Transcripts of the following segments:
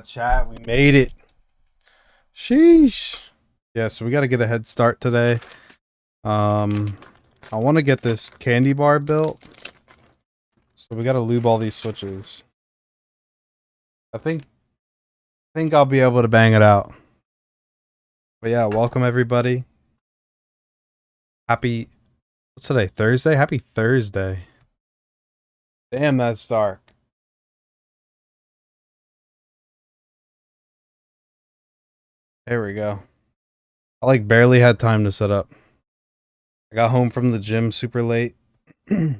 Chat, we made it. Sheesh. Yeah, so we got to get a head start today. I want to get this candy bar built. So we got to lube all these switches. I think I'll be able to bang it out. But yeah, welcome everybody. What's today? Thursday? Happy Thursday. Damn, that's dark. There we go. I barely had time to set up. I got home from the gym super late. I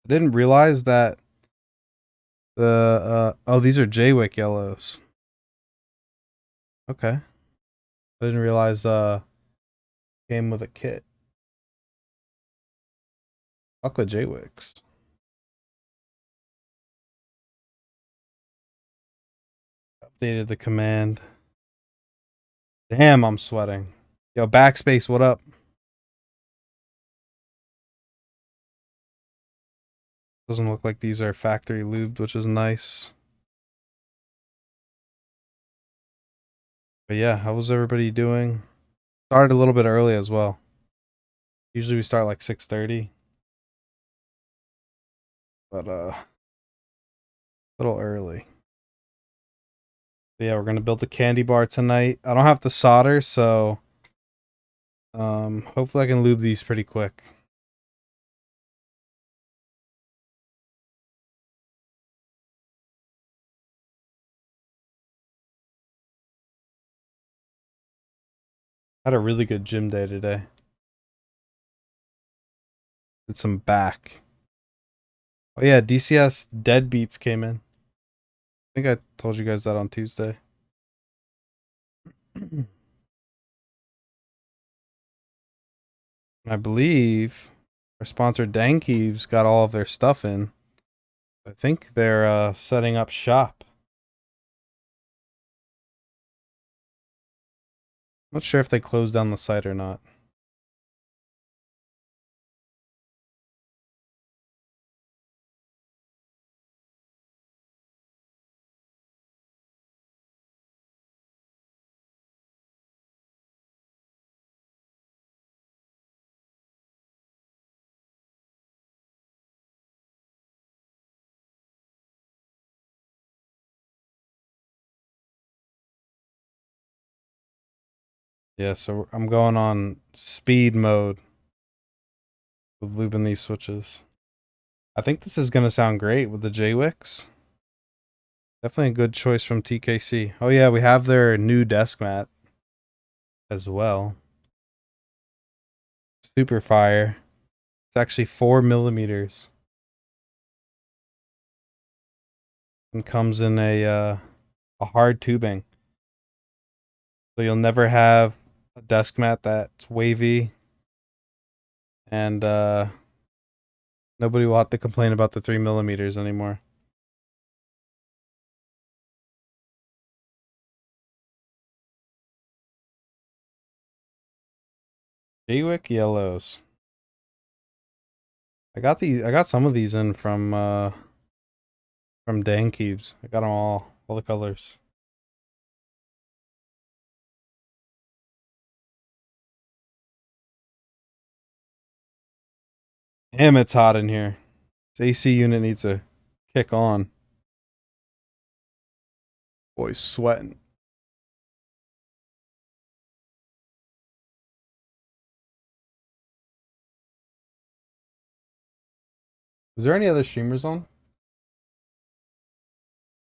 didn't realize that oh, these are Jaywick yellows. Okay. I didn't realize came with a kit. Fuck with Jaywicks. Updated the command. Damn, I'm sweating. Yo, backspace, what up? Doesn't look like these are factory lubed, which is nice. But yeah, how was everybody doing? Started a little bit early as well. Usually we start like 6:30. But a little early. But yeah, we're gonna build the candy bar tonight. I don't have to solder, so hopefully I can lube these pretty quick. Had a really good gym day today. Did some back. Oh yeah, DCS Deadbeats came in. I think I told you guys that on Tuesday. I believe our sponsor Dankeeves got all of their stuff in. I think they're setting up shop. Not sure if they closed down the site or not. Yeah, so I'm going on speed mode with lubing these switches. I think this is gonna sound great with the Jwicks. Definitely a good choice from TKC. Oh yeah, we have their new desk mat as well. Super fire. It's actually 4 millimeters. And comes in a hard tubing. So you'll never have a desk mat that's wavy. And nobody will have to complain about the 3 millimeters anymore. Jaywick yellows. I got some of these in from Dankeeves. I got them all the colors. Damn, it's hot in here. This AC unit needs to kick on. Boy's sweating. Is there any other streamers on?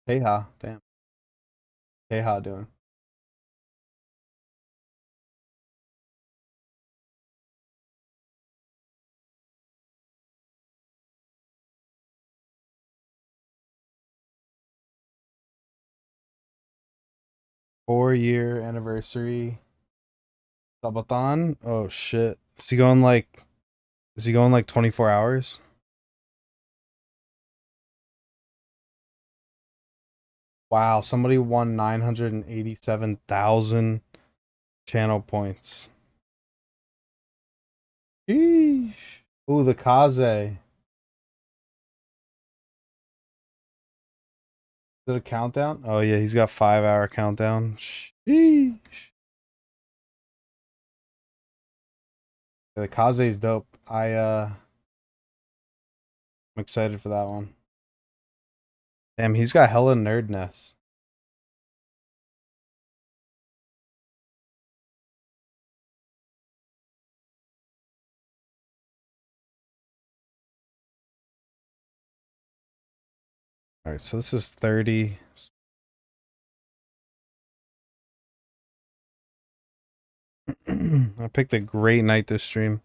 Hey ha, damn. Hey ha doing? 4 year anniversary. Sabaton? Oh shit. Is he going like 24 hours? Wow, somebody won 987,000 channel points. Sheesh. Ooh, the Kaze. it a countdown? Oh yeah, he's got 5-hour countdown. Sheesh. The Kaze's dope. I'm excited for that one. Damn, he's got hella nerdness. Alright, so this is 30. I picked a great night to stream.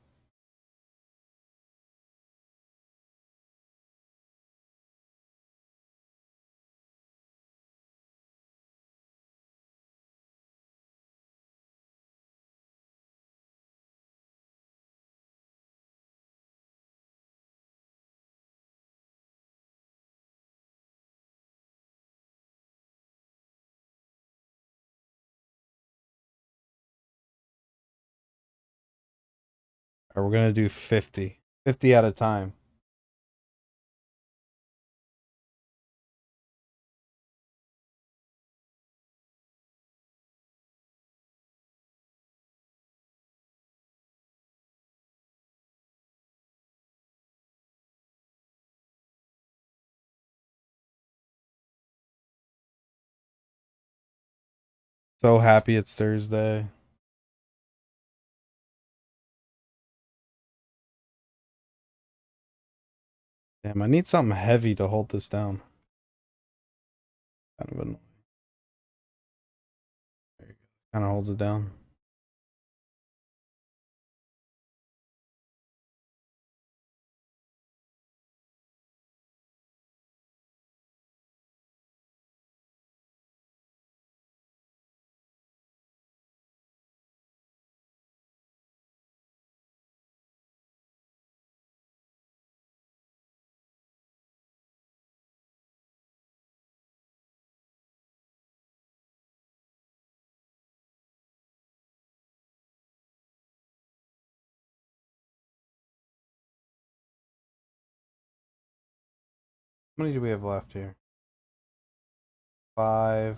Alright, we're gonna do 50. 50 at a time. So happy it's Thursday. Damn, I need something heavy to hold this down. Kind of annoying. There you go. Kind of holds it down. How many do we have left here? 5.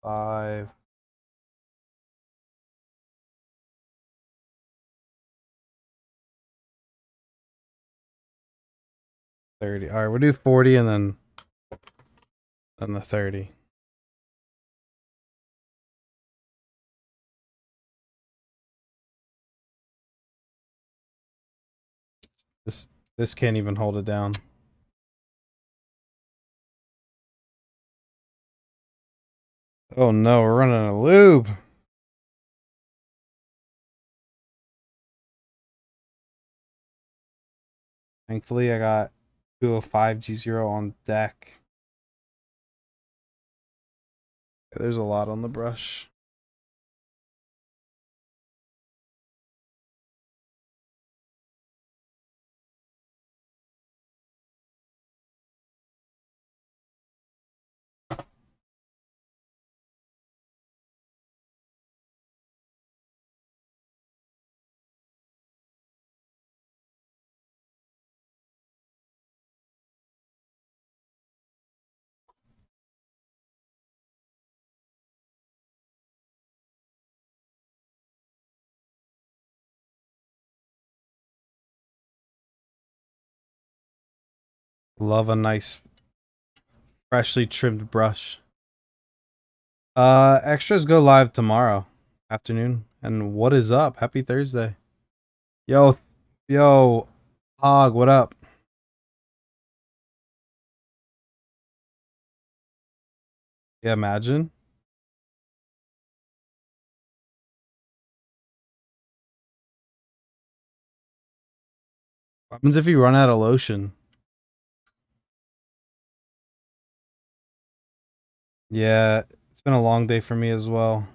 5. 30. Alright, we'll do 40 and then the 30. This can't even hold it down. Oh no, we're running a loop. Thankfully, I got 205 G0 on deck. There's a lot on the brush. Love a nice freshly trimmed brush. Extras go live tomorrow afternoon. And what is up? Happy Thursday. Yo, Hog, what up? Yeah, imagine. What happens if you run out of lotion? Yeah, it's been a long day for me as well.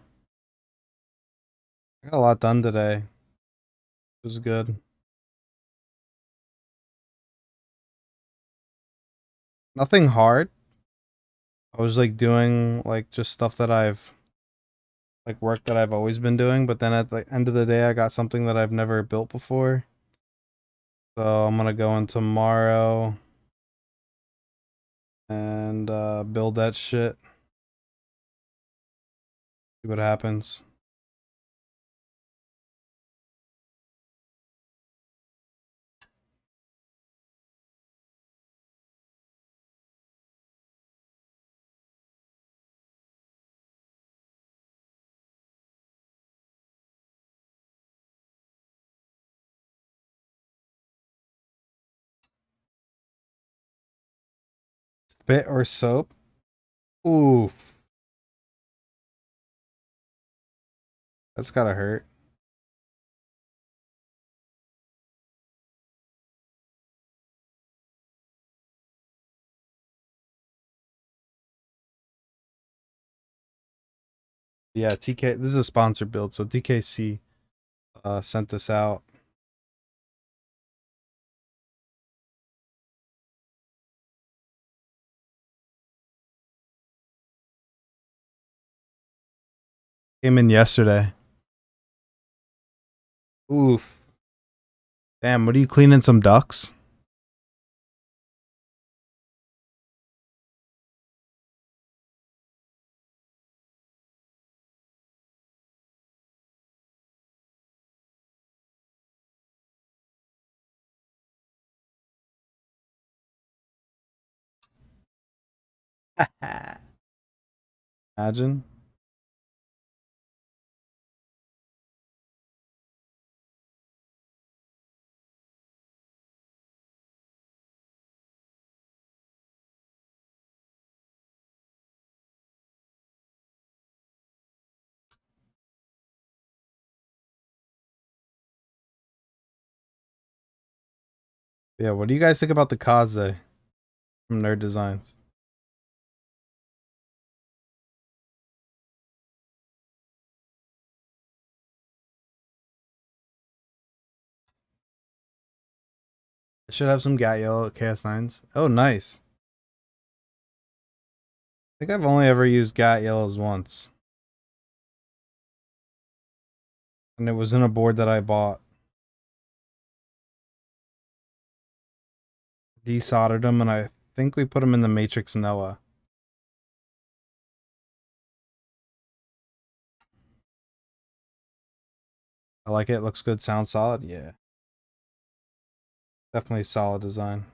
I got a lot done today. It was good. Nothing hard. I was like doing like just stuff that I've like work that I've always been doing, but then at the end of the day I got something that I've never built before. So I'm gonna go in tomorrow and build that shit. See what happens. Spit or soap? Oof. That's gotta hurt. Yeah, TK. This is a sponsor build, so TKC sent this out. Came in yesterday. Oof. Damn, what are you cleaning? Some ducks? Imagine. Yeah, what do you guys think about the Kaze from Nerd Designs? I should have some Gat Yellow KS9s. Oh, nice. I think I've only ever used Gat Yellows once. And it was in a board that I bought. Desoldered them, and I think we put them in the Matrix Noah. I like it. Looks good. Sounds solid. Yeah. Definitely solid design.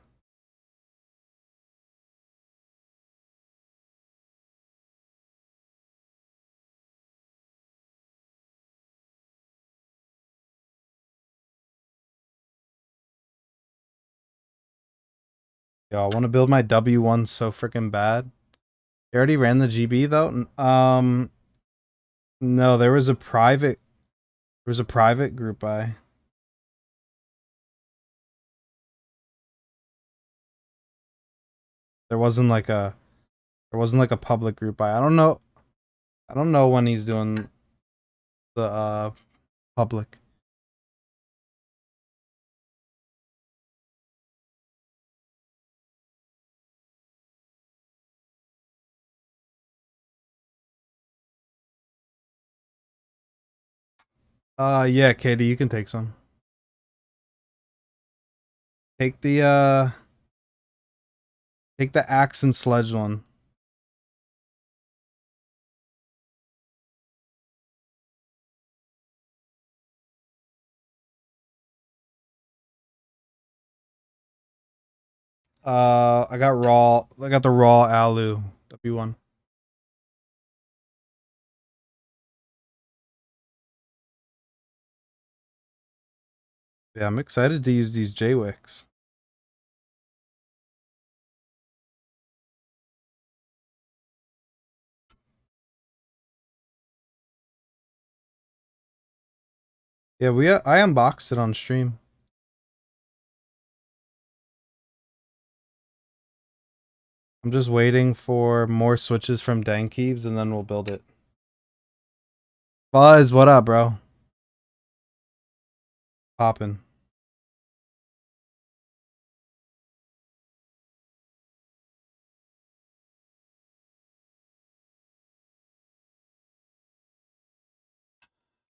Yo, I want to build my W1 so freaking bad. They already ran the GB though. No, there was a private. There was a private group buy. There wasn't like a. There wasn't like a public group buy. I don't know. I don't know when he's doing the public. Yeah, Katie, you can take some. Take the take the axe and sledge one. I got raw. I got the raw alu W1. Yeah, I'm excited to use these J-Wicks. Yeah, I unboxed it on stream. I'm just waiting for more switches from Dankeeves and then we'll build it. Buzz, what up, bro? Poppin'.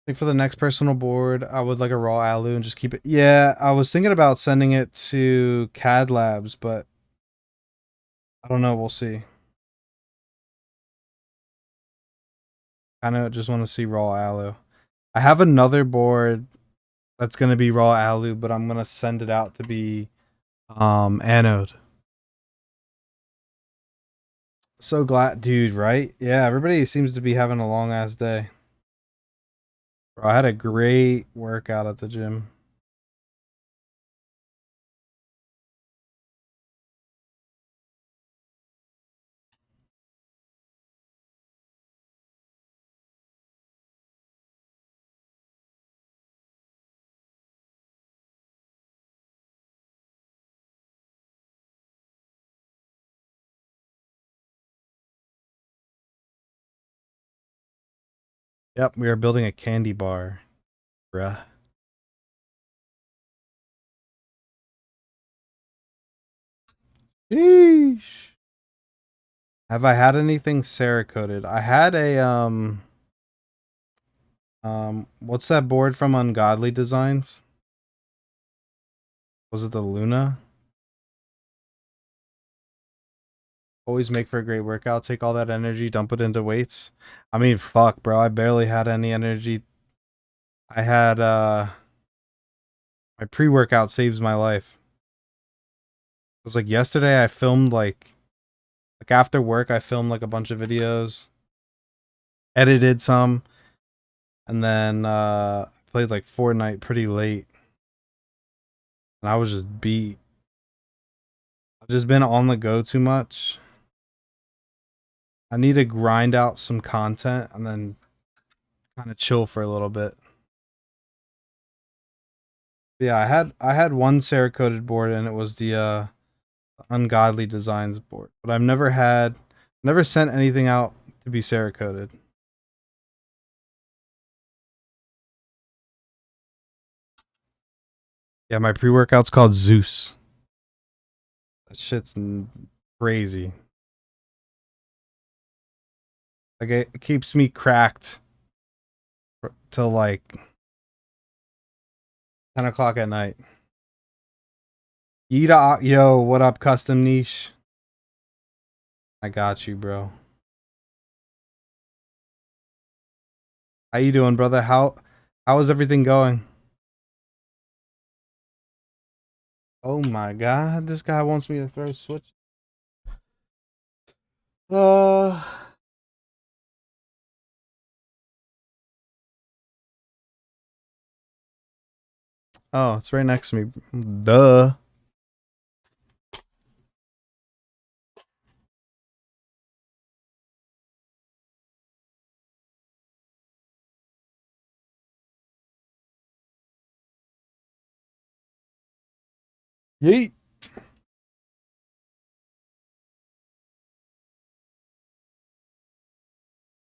think for the next personal board, I would like a raw alu and just keep it. Yeah, I was thinking about sending it to CAD Labs, but I don't know. We'll see. Kind of just want to see raw alu. I have another board that's gonna be raw alu, but I'm gonna send it out to be anode. So glad, dude. Right? Yeah, everybody seems to be having a long ass day. Bro, I had a great workout at the gym. Yep, we are building a candy bar, bruh. Sheesh. Have I had anything Cerakoted? I had a what's that board from Ungodly Designs? Was it the Luna? Always make for a great workout. Take all that energy, dump it into weights. I mean, fuck, bro. I barely had any energy. I had my pre-workout saves my life. It was like yesterday I filmed like after work I filmed like a bunch of videos, edited some, and then played like Fortnite pretty late. And I was just beat. I've just been on the go too much. I need to grind out some content and then kind of chill for a little bit. Yeah, I had one Cerakoted board and it was the Ungodly Designs board. But I've never sent anything out to be Cerakoted. Yeah, my pre-workout's called Zeus. That shit's crazy. Like it keeps me cracked till like 10 o'clock at night. Yo, what up, custom niche? I got you, bro. How you doing, brother? How is everything going? Oh my god, this guy wants me to throw switch. Uh oh, it's right next to me. Duh. Yeet.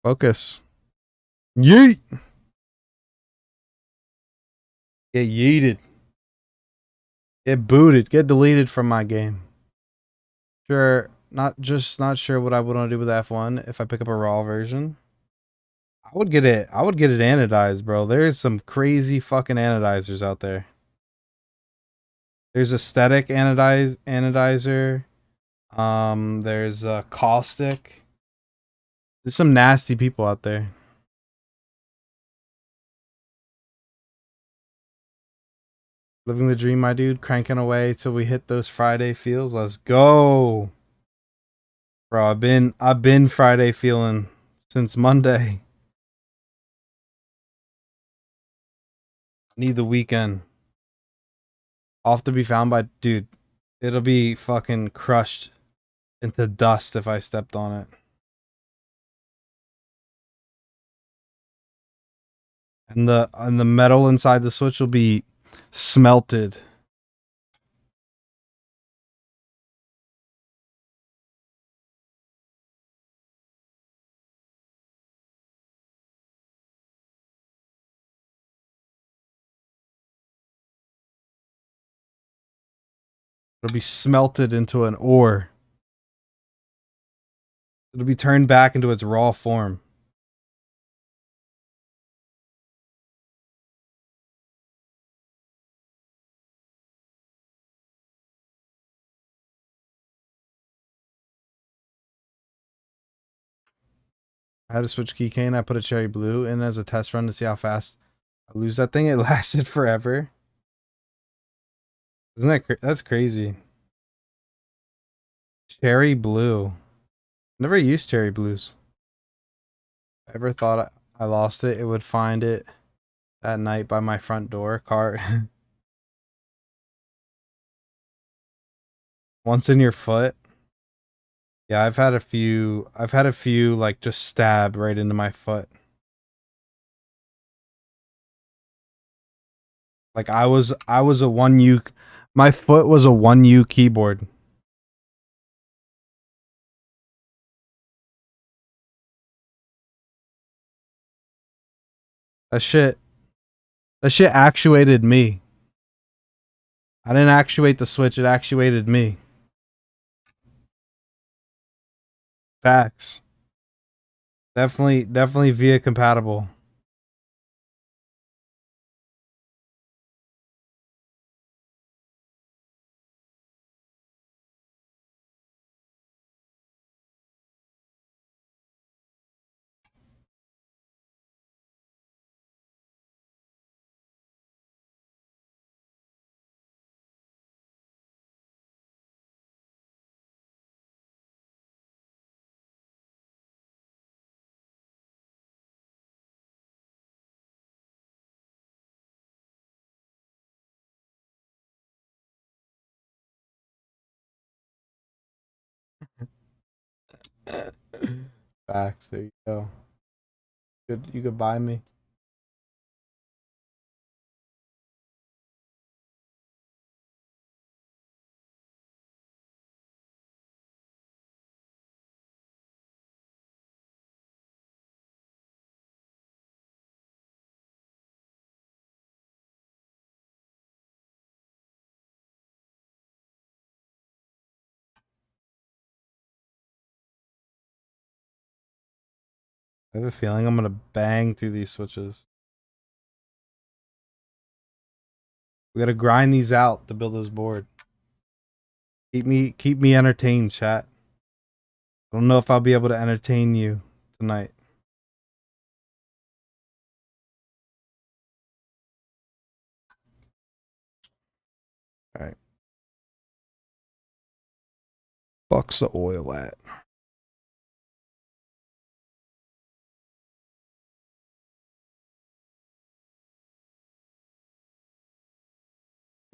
Focus. Yeet. Get yeeted. Get booted. Get deleted from my game. Sure, not sure what I would want to do with F1 if I pick up a raw version. I would get it anodized, bro. There's some crazy fucking anodizers out there. There's aesthetic anodizer. There's caustic. There's some nasty people out there. Living the dream, my dude. Cranking away till we hit those Friday feels. Let's go. Bro, I've been Friday feeling since Monday. Need the weekend. Off to be found by dude. It'll be fucking crushed into dust if I stepped on it. And the metal inside the switch will be smelted. It'll be smelted into an ore. It'll be turned back into its raw form. I had a switch keycane. I put a cherry blue in as a test run to see how fast I lose that thing. It lasted forever. Isn't that that's crazy? Cherry blue. Never used cherry blues. I ever thought I lost it, it would find it at night by my front door. Car. Once in your foot. Yeah, I've had a few. I've had a few like just stab right into my foot. Like I was a 1U. My foot was a 1U keyboard. That shit. That shit actuated me. I didn't actuate the switch. It actuated me. Facts. Definitely via compatible. Facts. There you go. You could buy me. I have a feeling I'm gonna bang through these switches. We gotta grind these out to build this board. Keep me entertained, chat. I don't know if I'll be able to entertain you tonight. Alright. Fuck's the oil at?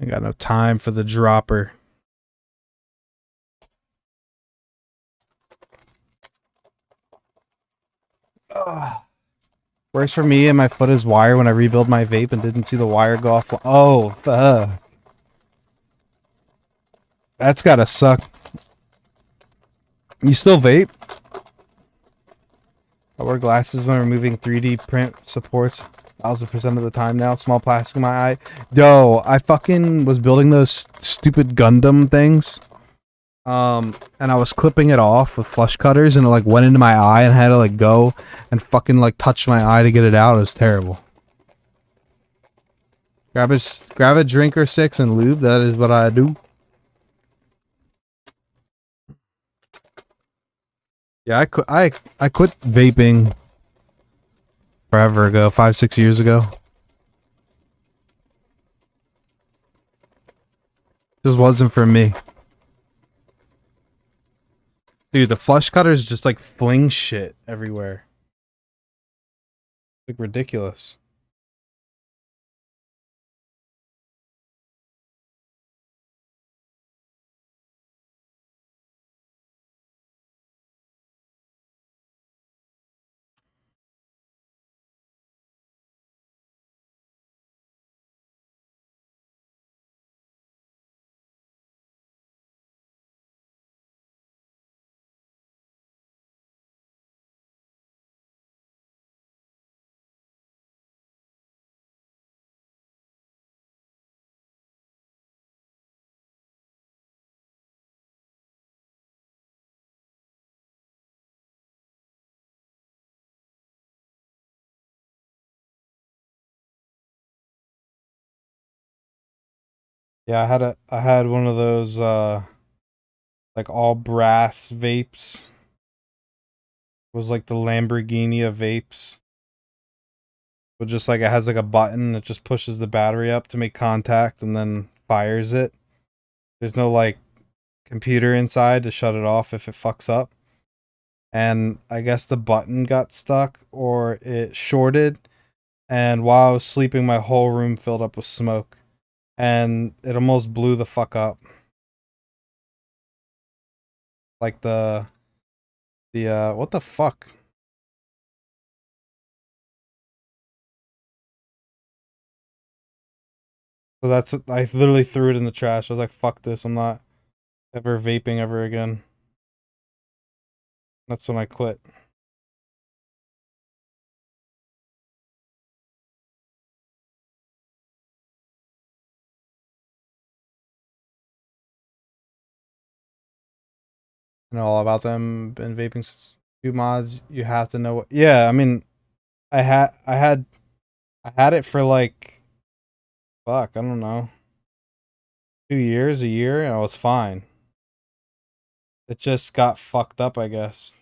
I got no time for the dropper. Ugh. Works for me and my foot is wire when I rebuild my vape and didn't see the wire go off. Oh, that's gotta suck. You still vape? I wear glasses when removing 3D print supports 1000% of the time now. Small plastic in my eye. Yo, I fucking was building those stupid Gundam things. And I was clipping it off with flush cutters and it like went into my eye and I had to like go and fucking like touch my eye to get it out. It was terrible. Grab a drink or 6 and lube. That is what I do. Yeah, I quit vaping forever ago, 5-6 years ago. Just wasn't for me. Dude, the flush cutters just like fling shit everywhere. Like ridiculous. Yeah, I had one of those like all brass vapes was like the Lamborghini of vapes. But just like it has like a button that just pushes the battery up to make contact and then fires it. There's no like computer inside to shut it off if it fucks up. And I guess the button got stuck or it shorted. And while I was sleeping, my whole room filled up with smoke. And it almost blew the fuck up. Like what the fuck? So that's what I literally threw it in the trash. I was like, fuck this, I'm not ever vaping ever again. That's when I quit. I know all about them. Been vaping since two mods. You have to know what. Yeah, I mean, I had it for like fuck. I don't know, 2 years, a year, and I was fine. It just got fucked up, I guess.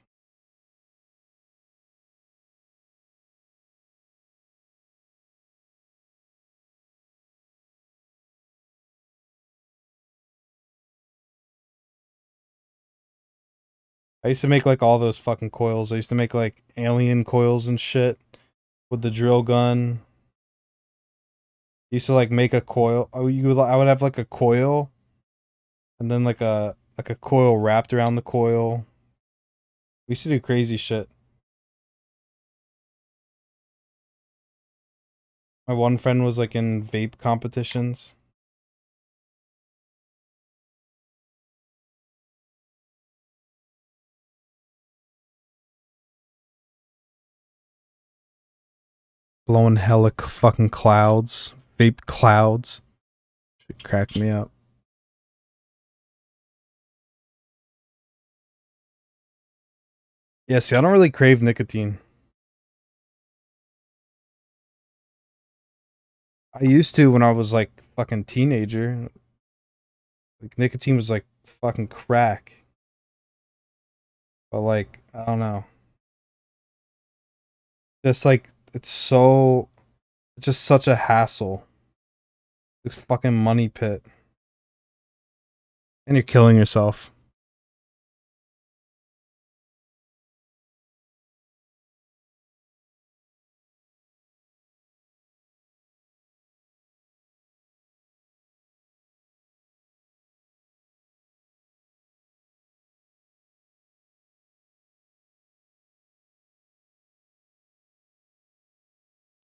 I used to make like all those fucking coils. I used to make like alien coils and shit with the drill gun. Used to like make a coil. Oh, I would have like a coil, and then like a coil wrapped around the coil. We used to do crazy shit. My one friend was like in vape competitions. Blowing hella fucking clouds. Vape clouds. Should crack me up. Yeah, see, I don't really crave nicotine. I used to when I was like fucking teenager. Like nicotine was like fucking crack. But like, I don't know. Just like it's just such a hassle. This fucking money pit. And you're killing yourself.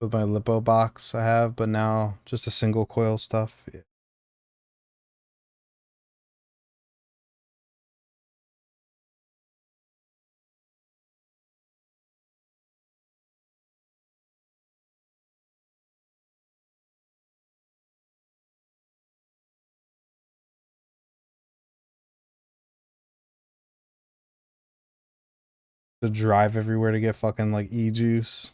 With my lipo box I have, but now just a single coil stuff. Yeah. To drive everywhere to get fucking like e-juice.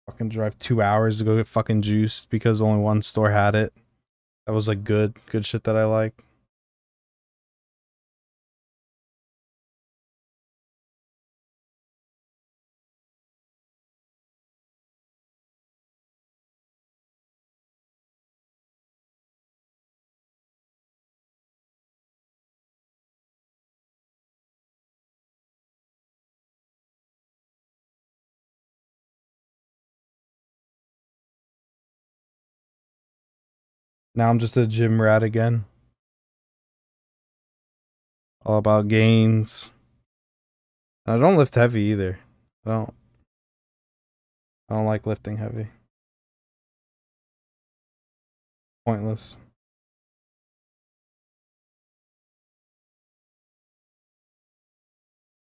Fucking drive 2 hours to go get fucking juice because only one store had it. That was like good shit that I like. Now I'm just a gym rat again. All about gains. I don't lift heavy either. I don't I don't like lifting heavy. Pointless.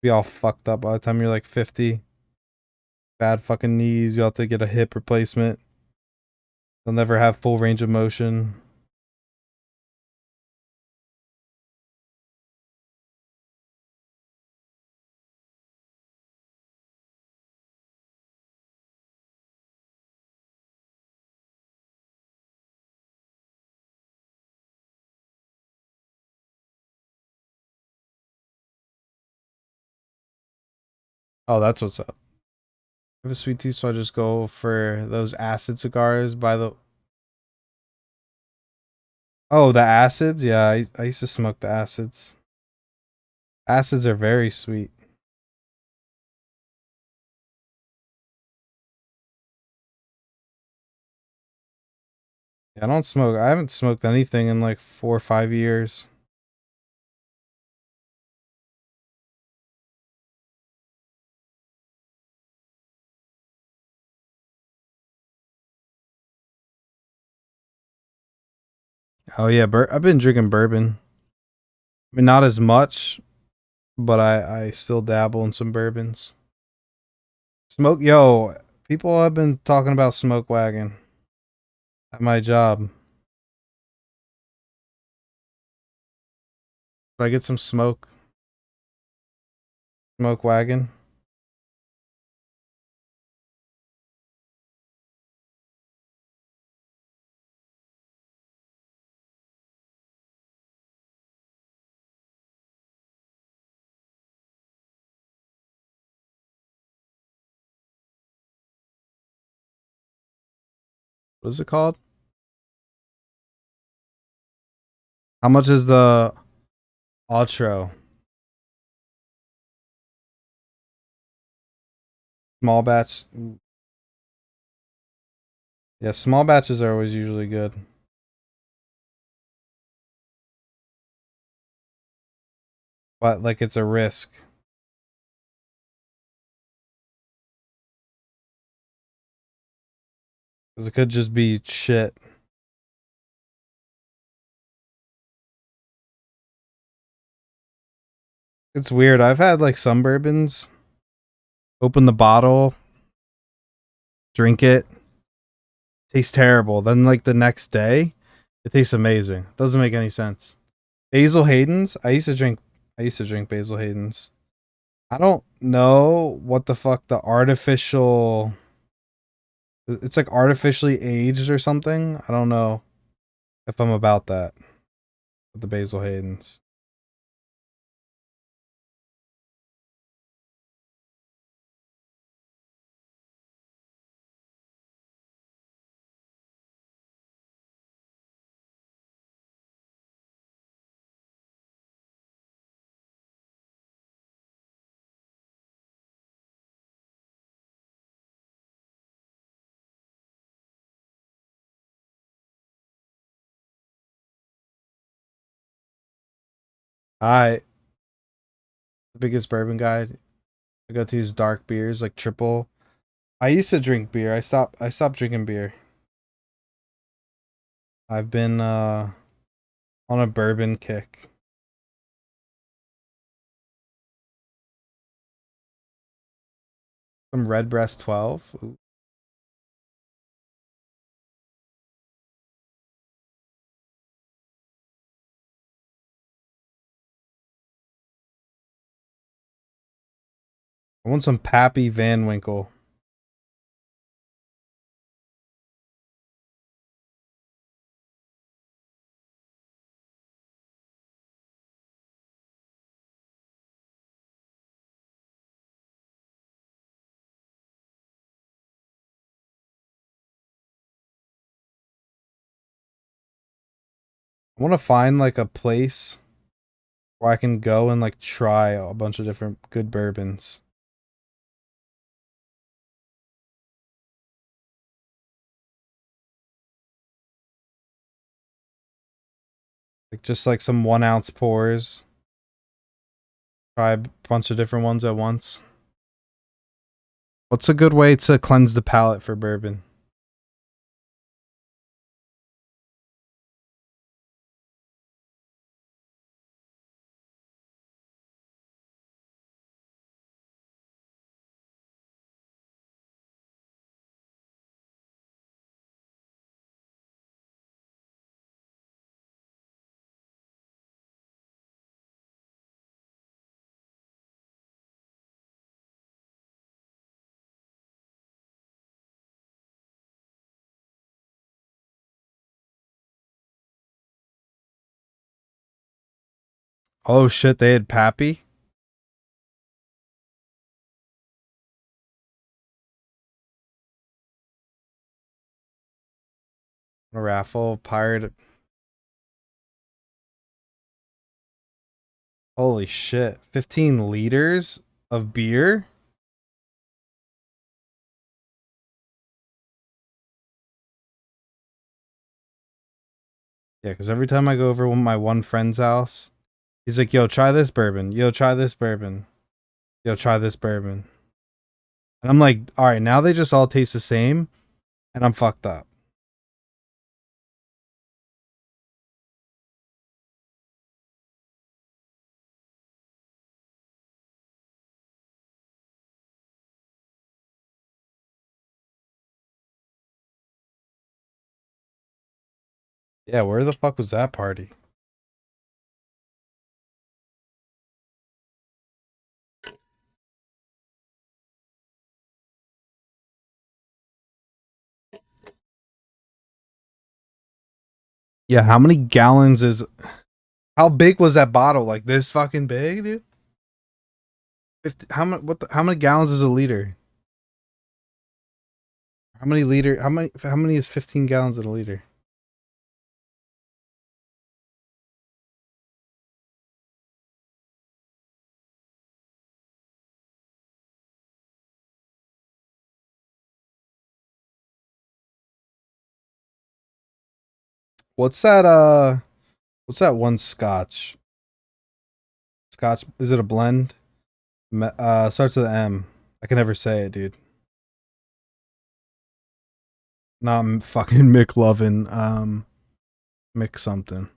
Be all fucked up by the time you're like 50. Bad fucking knees. You'll have to get a hip replacement. You'll never have full range of motion. Oh, that's what's up. I have a sweet tooth, so I just go for those acid cigars by the. Oh, the acids? Yeah, I used to smoke the acids. Acids are very sweet. Yeah, I don't smoke. I haven't smoked anything in like 4 or 5 years. Oh yeah, I've been drinking bourbon. I mean, not as much, but I still dabble in some bourbons. People have been talking about smoke wagon at my job. Should I get some smoke wagon? What is it called? How much is the outro? Small batch. Yeah, small batches are always usually good. But like it's a risk. Because it could just be shit. It's weird. I've had like some bourbons, open the bottle, drink it, tastes terrible. Then like the next day, it tastes amazing. Doesn't make any sense. Basil Hayden's. I used to drink Basil Hayden's. I don't know what the fuck the artificial. It's like artificially aged or something. I don't know if I'm about that with the Basil Hayden's. The biggest bourbon guy. I go to use dark beers like triple. I used to drink beer. I stopped drinking beer. I've been on a bourbon kick. Some Redbreast 12. Ooh. I want some Pappy Van Winkle. I want to find like a place where I can go and like try a bunch of different good bourbons. Like just like some 1 ounce pours. Try a bunch of different ones at once. What's a good way to cleanse the palate for bourbon? Oh shit, they had Pappy? A raffle, pirate. Holy shit. 15 liters of beer? Yeah, because every time I go over my one friend's house, he's like, yo, try this bourbon. Yo, try this bourbon. Yo, try this bourbon. And I'm like, all right, now they just all taste the same, and I'm fucked up. Yeah, where the fuck was that party? Yeah, how many gallons is... How big was that bottle? Like this fucking big, dude? 50, how many gallons is a liter? How many is 15 gallons in a liter? What's that one scotch? Scotch, is it a blend? Starts with an M. I can never say it, dude. Not fucking McLovin. Mick something.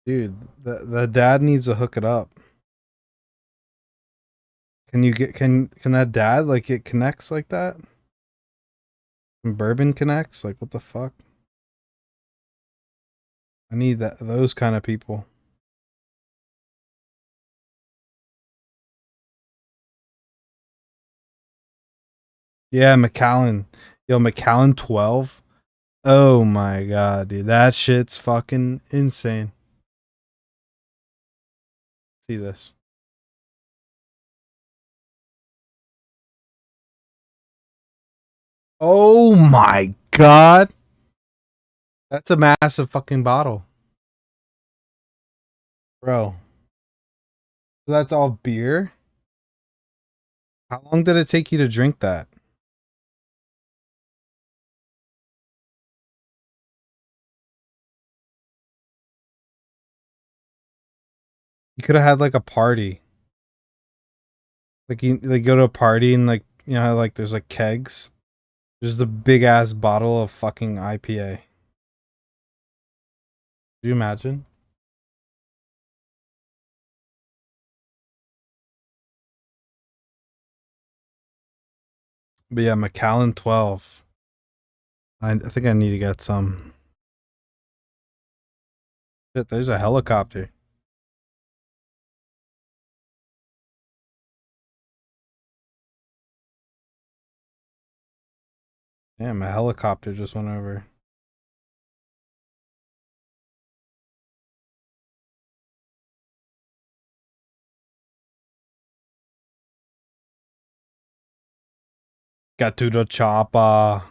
Dude, the dad needs to hook it up. Can you get can that dad like it connects like that? And bourbon connects? Like what the fuck? I need those kind of people. Yeah, McAllen. Yo, McAllen 12. Oh my god, dude. That shit's fucking insane. See this. Oh my god. That's a massive fucking bottle. Bro. So that's all beer? How long did it take you to drink that? You could have had like a party. Like you like go to a party and like you know how like there's like kegs. There's the big ass bottle of fucking IPA. Could you imagine? But yeah, Macallan 12. I think I need to get some. Shit, there's a helicopter. Yeah, my helicopter just went over. Got to the chopper.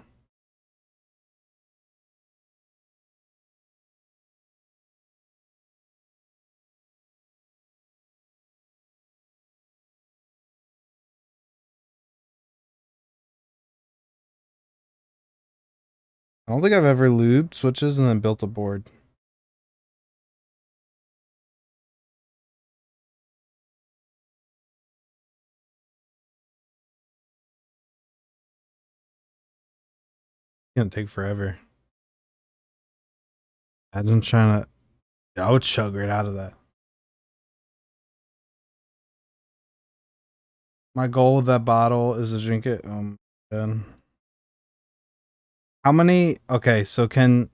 I don't think I've ever lubed switches and then built a board. It's gonna take forever. I'm trying to. Yeah, I would chug right out of that. My goal with that bottle is to drink it. Man. How many? Okay, so can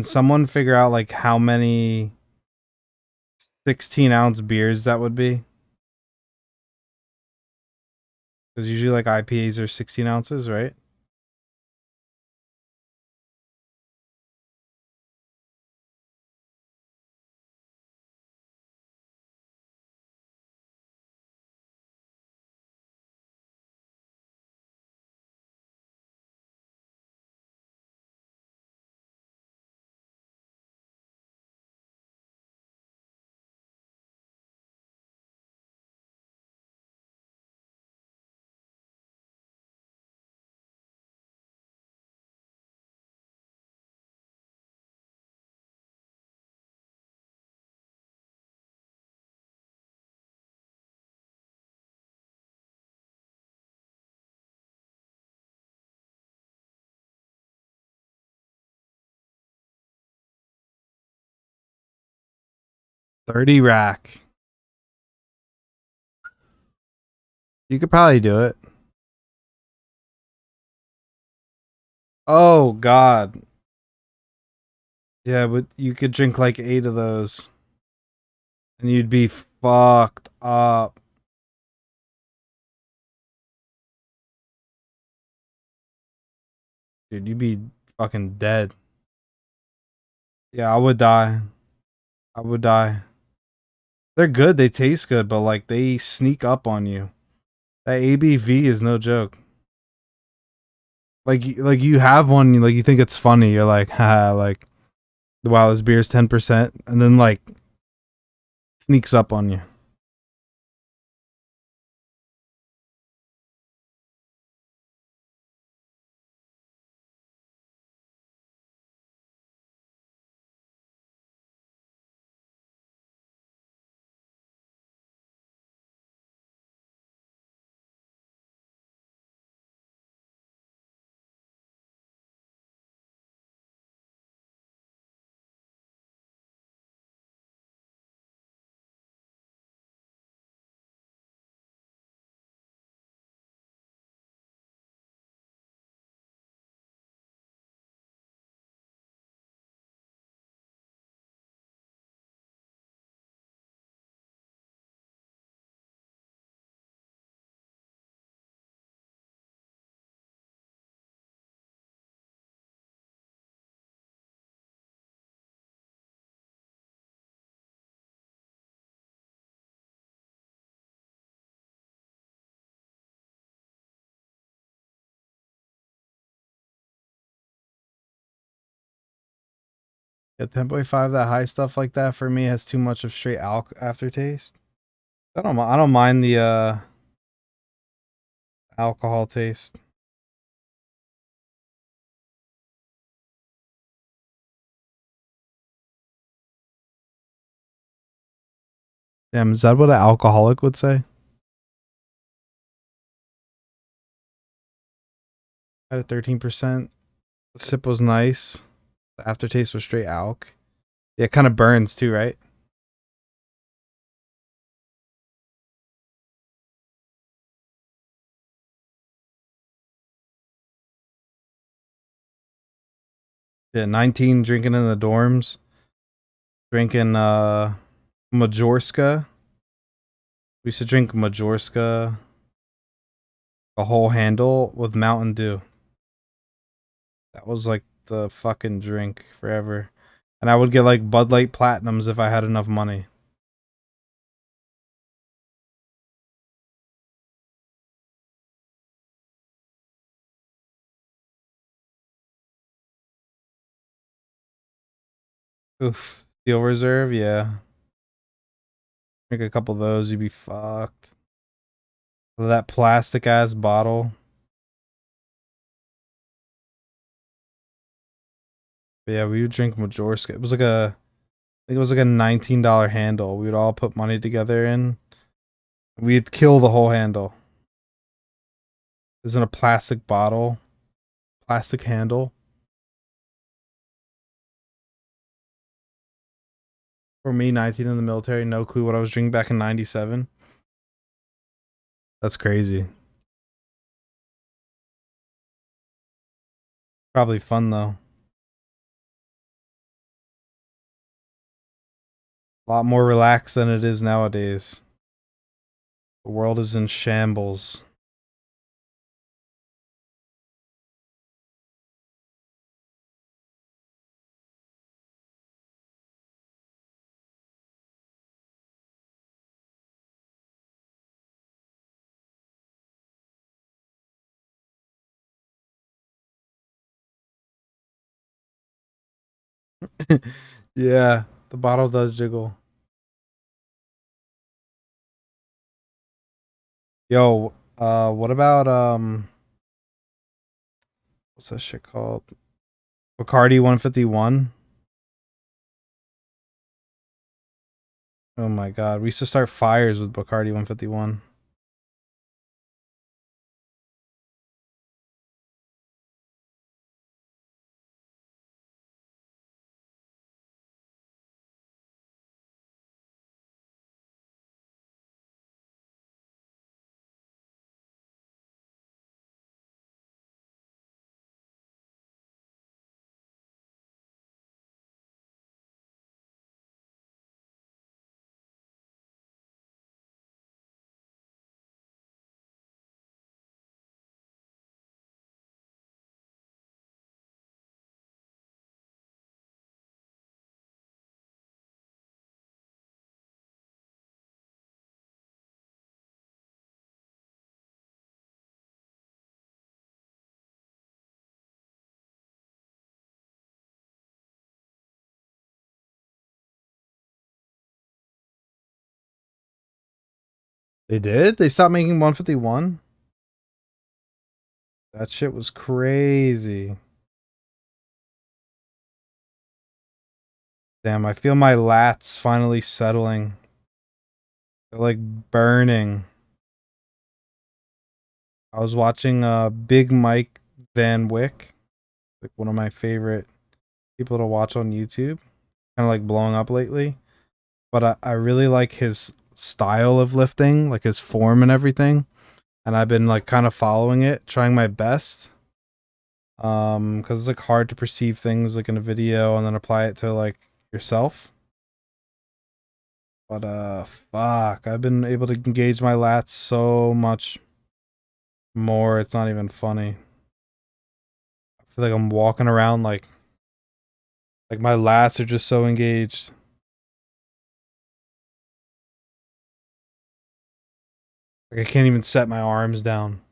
someone figure out like how many 16-ounce beers that would be? Because usually like IPAs are 16 ounces, right? 30 rack. You could probably do it. Oh God. Yeah, but you could drink like 8 of those. And you'd be fucked up. Dude, you'd be fucking dead. Yeah, I would die. I would die. They're good, they taste good, but like they sneak up on you. That ABV is no joke. Like you have one, like you think it's funny. You're like, ha, like, wow, this beer's 10%, and then like sneaks up on you. Yeah, 10.5, that high stuff like that for me has too much of straight alk aftertaste. I don't mind the alcohol taste. Damn, is that what an alcoholic would say? I had a 13%. The sip was nice. The aftertaste was straight alk. Yeah, it kind of burns too, right? Yeah, 19 drinking in the dorms. Drinking Majorska. We used to drink Majorska, a whole handle with Mountain Dew. That was like the fucking drink forever. And I would get like Bud Light Platinums if I had enough money. Oof. Steel Reserve, yeah. Drink a couple of those, you'd be fucked. That plastic ass bottle. But yeah, we would drink Majorska. It was like a, I think it was like a $19 handle. We would all put money together in. We'd kill the whole handle. It was in a plastic bottle, plastic handle. For me, 19 in the military, no clue what I was drinking back in 97. That's crazy. Probably fun though. A lot more relaxed than it is nowadays. The world is in shambles. Yeah, the bottle does jiggle. Yo, what about what's that shit called? Bacardi 151. Oh my god, we used to start fires with Bacardi 151. They did? They stopped making 151? That shit was crazy. Damn, I feel my lats finally settling. They're like burning. I was watching Big Mike Van Wyck, like one of my favorite people to watch on YouTube. Kind of like blowing up lately. But I really like his style of lifting, like his form and everything. And I've been like kind of following it, trying my best. Because it's like hard to perceive things like in a video and then apply it to like yourself. But fuck, I've been able to engage my lats so much more. It's not even funny. I feel like I'm walking around like my lats are just so engaged. Like I can't even set my arms down.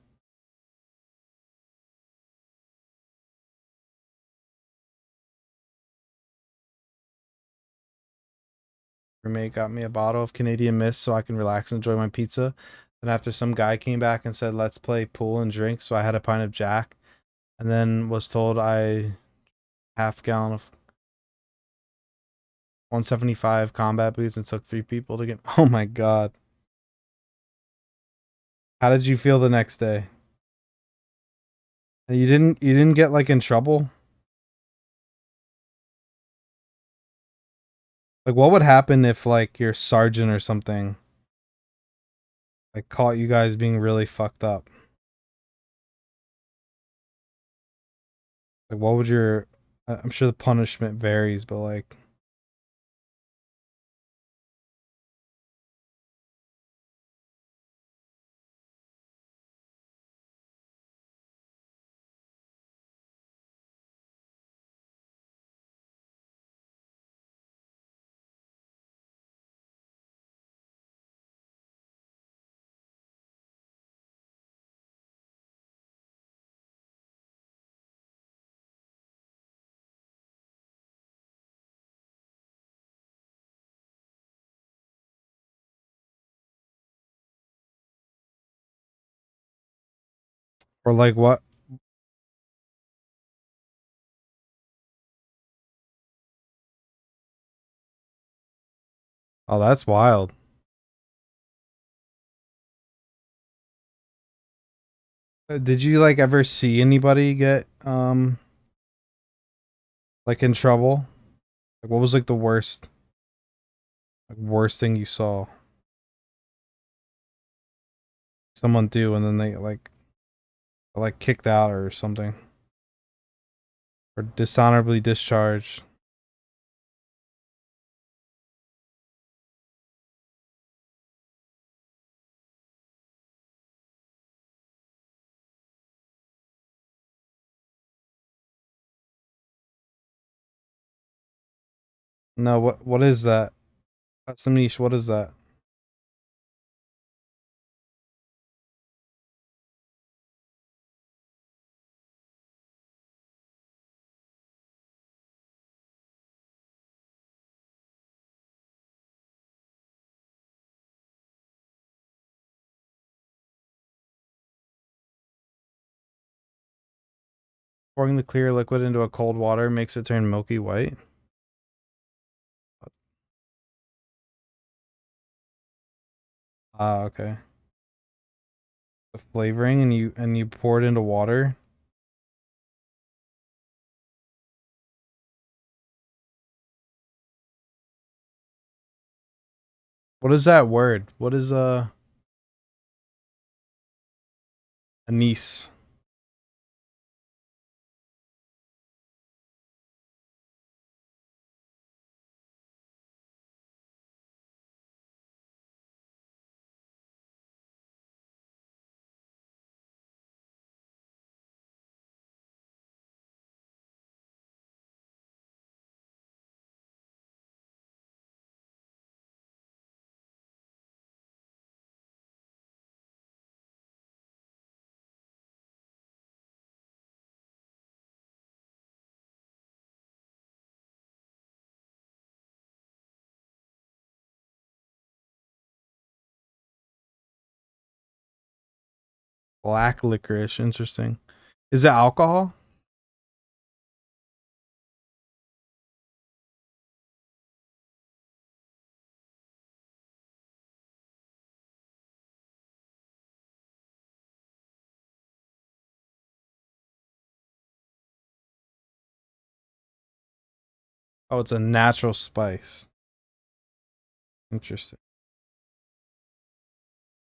Roommate got me a bottle of Canadian Mist so I can relax and enjoy my pizza. Then after some guy came back and said, "Let's play pool and drink," so I had a pint of Jack, and then was told I half gallon of 175 combat boots and took 3 people to get. Oh my god! How did you feel the next day? You didn't get like in trouble? Like what would happen if like your sergeant or something like caught you guys being really fucked up? Like what would your I'm sure the punishment varies, but like or like what? Oh, that's wild. Did you like ever see anybody get like in trouble? Like what was like the worst thing you saw someone do and then they like kicked out or something or dishonorably discharged? No, what is that? That's the niche. What is that? Pouring the clear liquid into a cold water makes it turn milky white. Ah, okay. The flavoring and you pour it into water. What is that word? What is anise? Black licorice. Interesting. Is it alcohol? Oh, it's a natural spice. Interesting.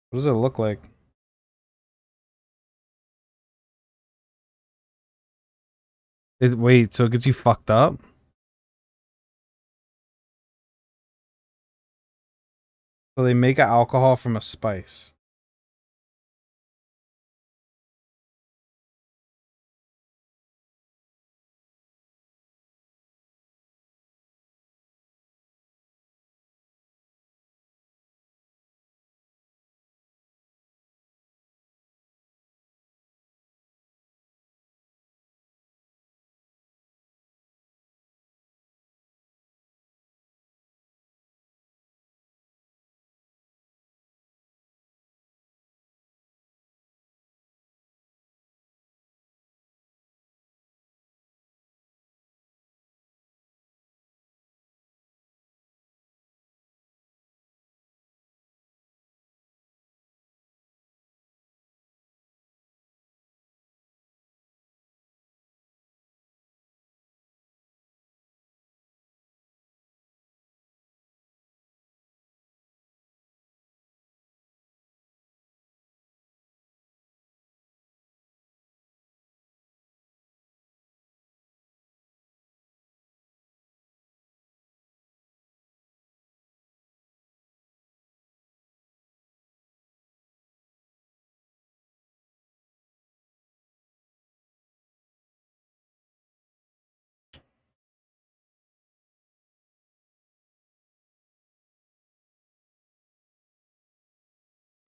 What does it look like? Wait, so it gets you fucked up? So they make an alcohol from a spice.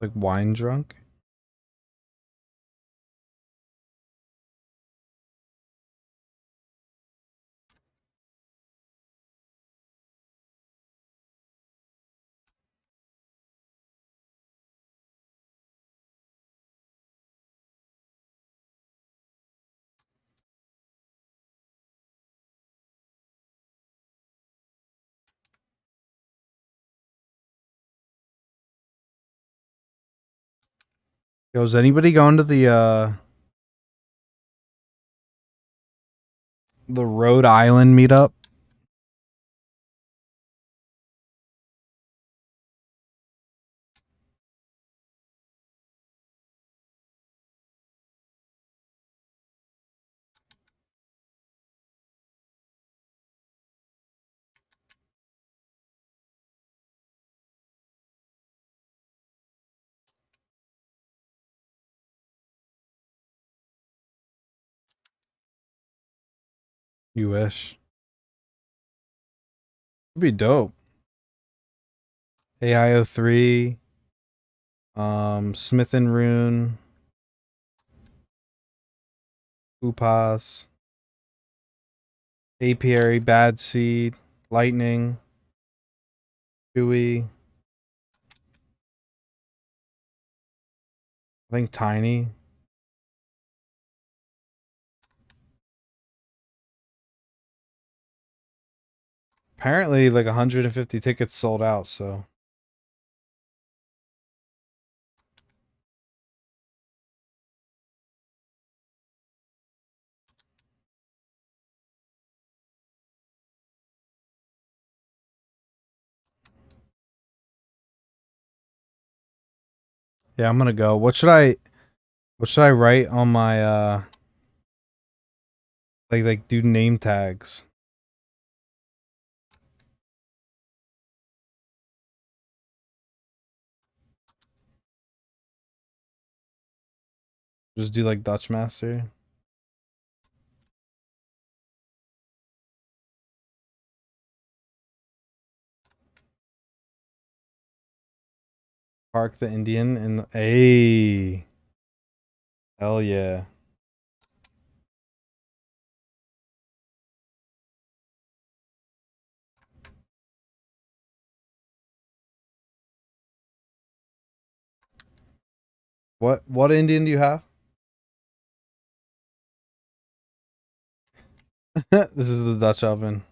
Like wine drunk? Yo, is anybody going to the Rhode Island meetup? You wish. It'd be dope. AIO3, Smith and Rune, Upas, Apiary, Bad Seed, Lightning, Chewy, I think Tiny. Apparently, like 150 tickets sold out, so. Yeah, I'm gonna go. What should I write on my like do name tags? Just do like Dutch Master. Park the Indian in the Hey. Hell yeah. What Indian do you have? This is the Dutch oven.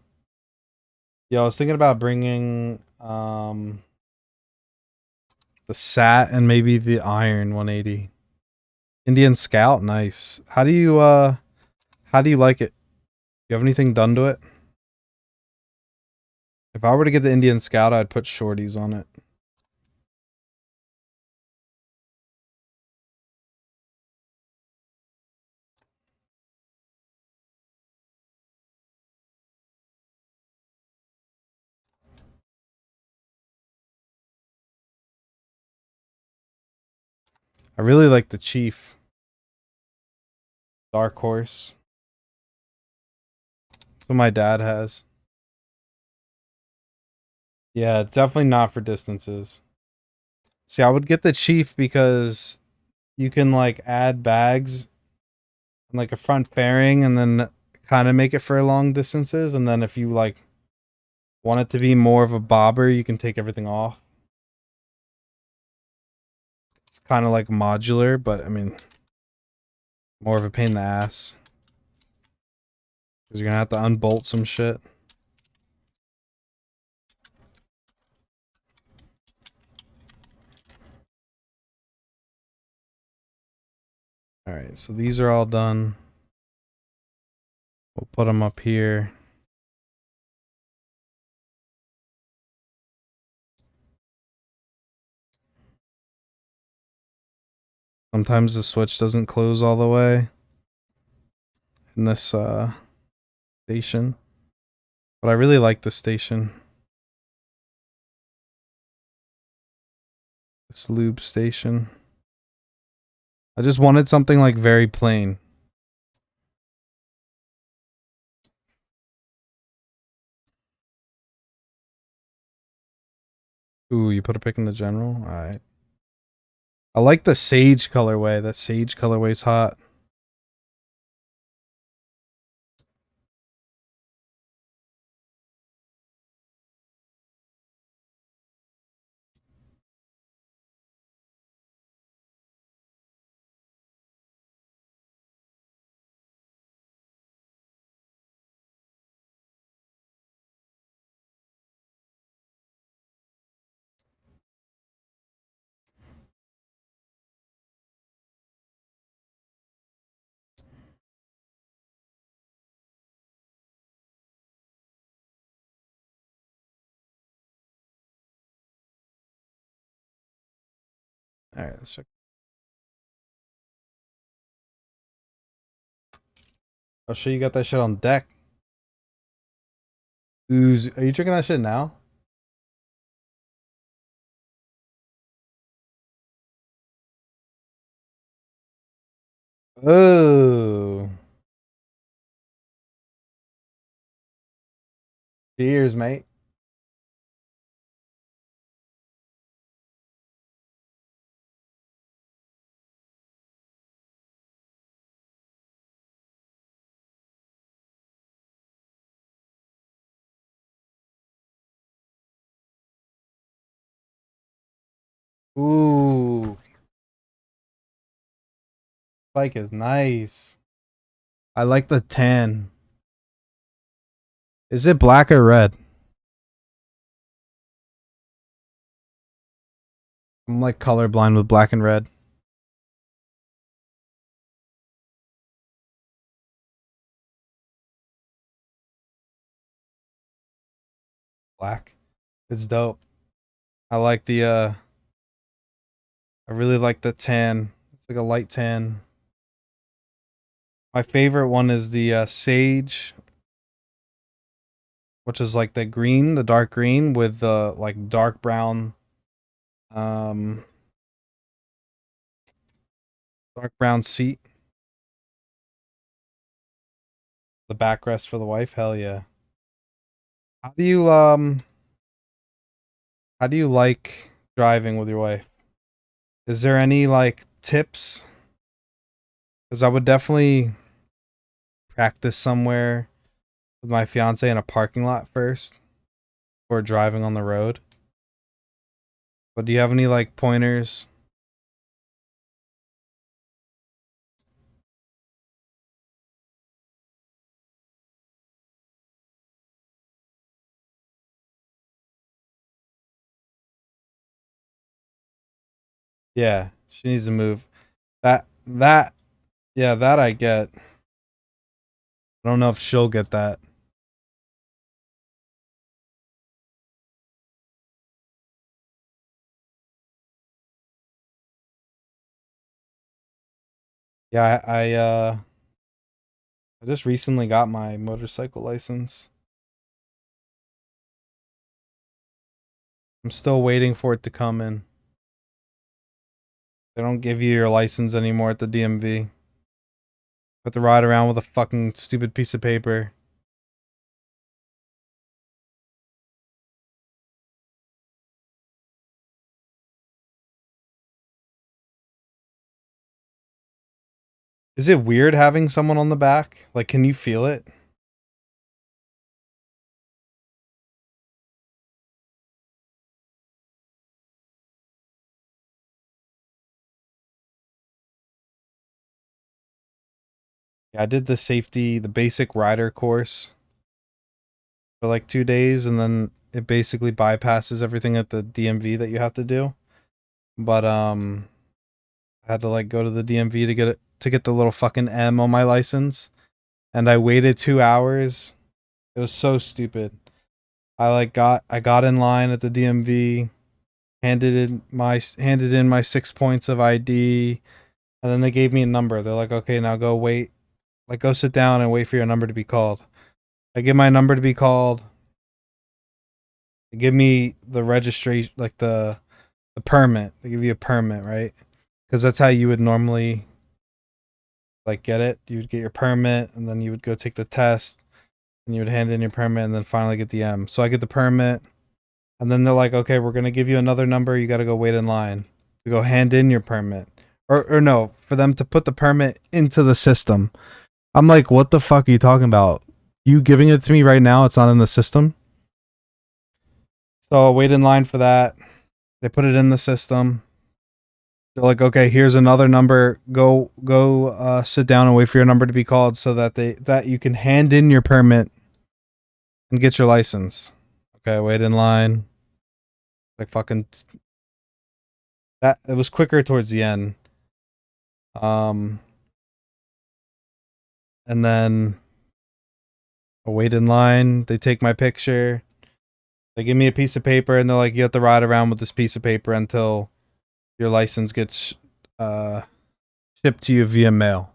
Yeah, I was thinking about bringing the SAT and maybe the Iron 180. Indian Scout, nice. How do you like it? You have anything done to it? If I were to get the Indian Scout, I'd put shorties on it. I really like the Chief. Dark Horse. That's what my dad has. Yeah, definitely not for distances. See, I would get the Chief because you can like add bags and like a front fairing and then kind of make it for long distances. And then if you like want it to be more of a bobber, you can take everything off. It's kind of like modular, but I mean, more of a pain in the ass. Because you're going to have to unbolt some shit. Alright, so these are all done. We'll put them up here. Sometimes the switch doesn't close all the way in this station. But I really like this station. This lube station. I just wanted something like very plain. Ooh, you put a pick in the general? Alright. I like the sage colorway. That sage colorway's hot. Alright, let's check. Oh shit, you got that shit on deck. Ooze, are you drinking that shit now? Oh. Cheers, mate. Ooh. Bike is nice. I like the tan. Is it black or red? I'm like colorblind with black and red. Black. It's dope. I like the I really like the tan. It's like a light tan. My favorite one is the sage, which is like the green, the dark green with the like dark brown um dark brown seat. The backrest for the wife. Hell yeah. How do you like driving with your wife? Is there any like tips? Because I would definitely practice somewhere with my fiance in a parking lot first before driving on the road. But do you have any like pointers? Yeah, she needs to move. Yeah, that I get. I don't know if she'll get that. Yeah, I just recently got my motorcycle license. I'm still waiting for it to come in. They don't give you your license anymore at the DMV. You have to ride around with a fucking stupid piece of paper. Is it weird having someone on the back? Like, can you feel it? Yeah, I did the basic rider course for like 2 days, and then it basically bypasses everything at the DMV that you have to do. But I had to like go to the DMV to get the little fucking M on my license, and I waited 2 hours. It was so stupid. I got in line at the DMV, handed in my 6 points of ID, and then they gave me a number. They're like, okay, now go wait, like go sit down and wait for your number to be called. I give my number to be called. They give me the registration, like the permit. They give you a permit, right? Because that's how you would normally like get it. You would get your permit, and then you would go take the test, and you would hand in your permit, and then finally get the M. So I get the permit, and then they're like, okay, we're gonna give you another number. You got to go wait in line to go hand in your permit, or no, for them to put the permit into the system. I'm like, what the fuck are you talking about? You giving it to me right now? It's not in the system. So I wait in line for that. They put it in the system. They're like, okay, here's another number. Go sit down and wait for your number to be called so that you can hand in your permit and get your license. Okay, wait in line. Like fucking that it was quicker towards the end. Um and then I wait in line, they take my picture. They give me a piece of paper and they're like, you have to ride around with this piece of paper until your license gets uh shipped to you via mail.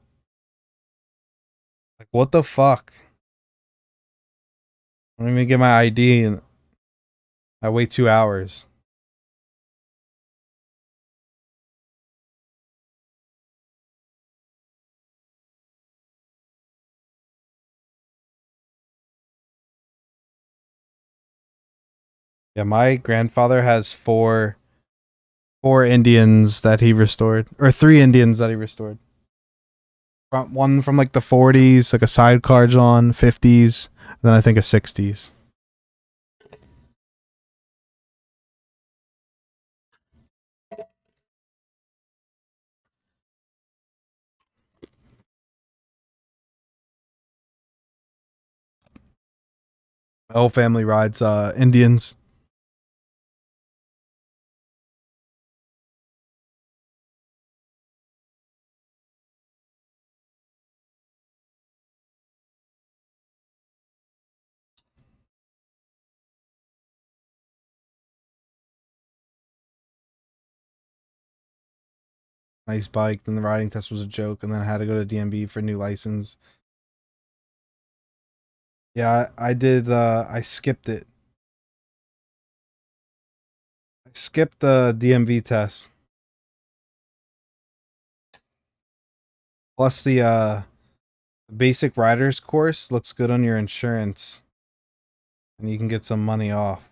Like what the fuck? I don't even get my ID and I wait 2 hours. Yeah, my grandfather has four Indians that he restored, or three Indians that he restored. One from like the 40s, like a sidecar John, 50s, and then I think a 60s. My whole family rides Indians. Nice bike. Then the riding test was a joke, and then I had to go to DMV for a new license. Yeah, I did. I skipped it. I skipped the DMV test. Plus the basic riders course looks good on your insurance, and you can get some money off.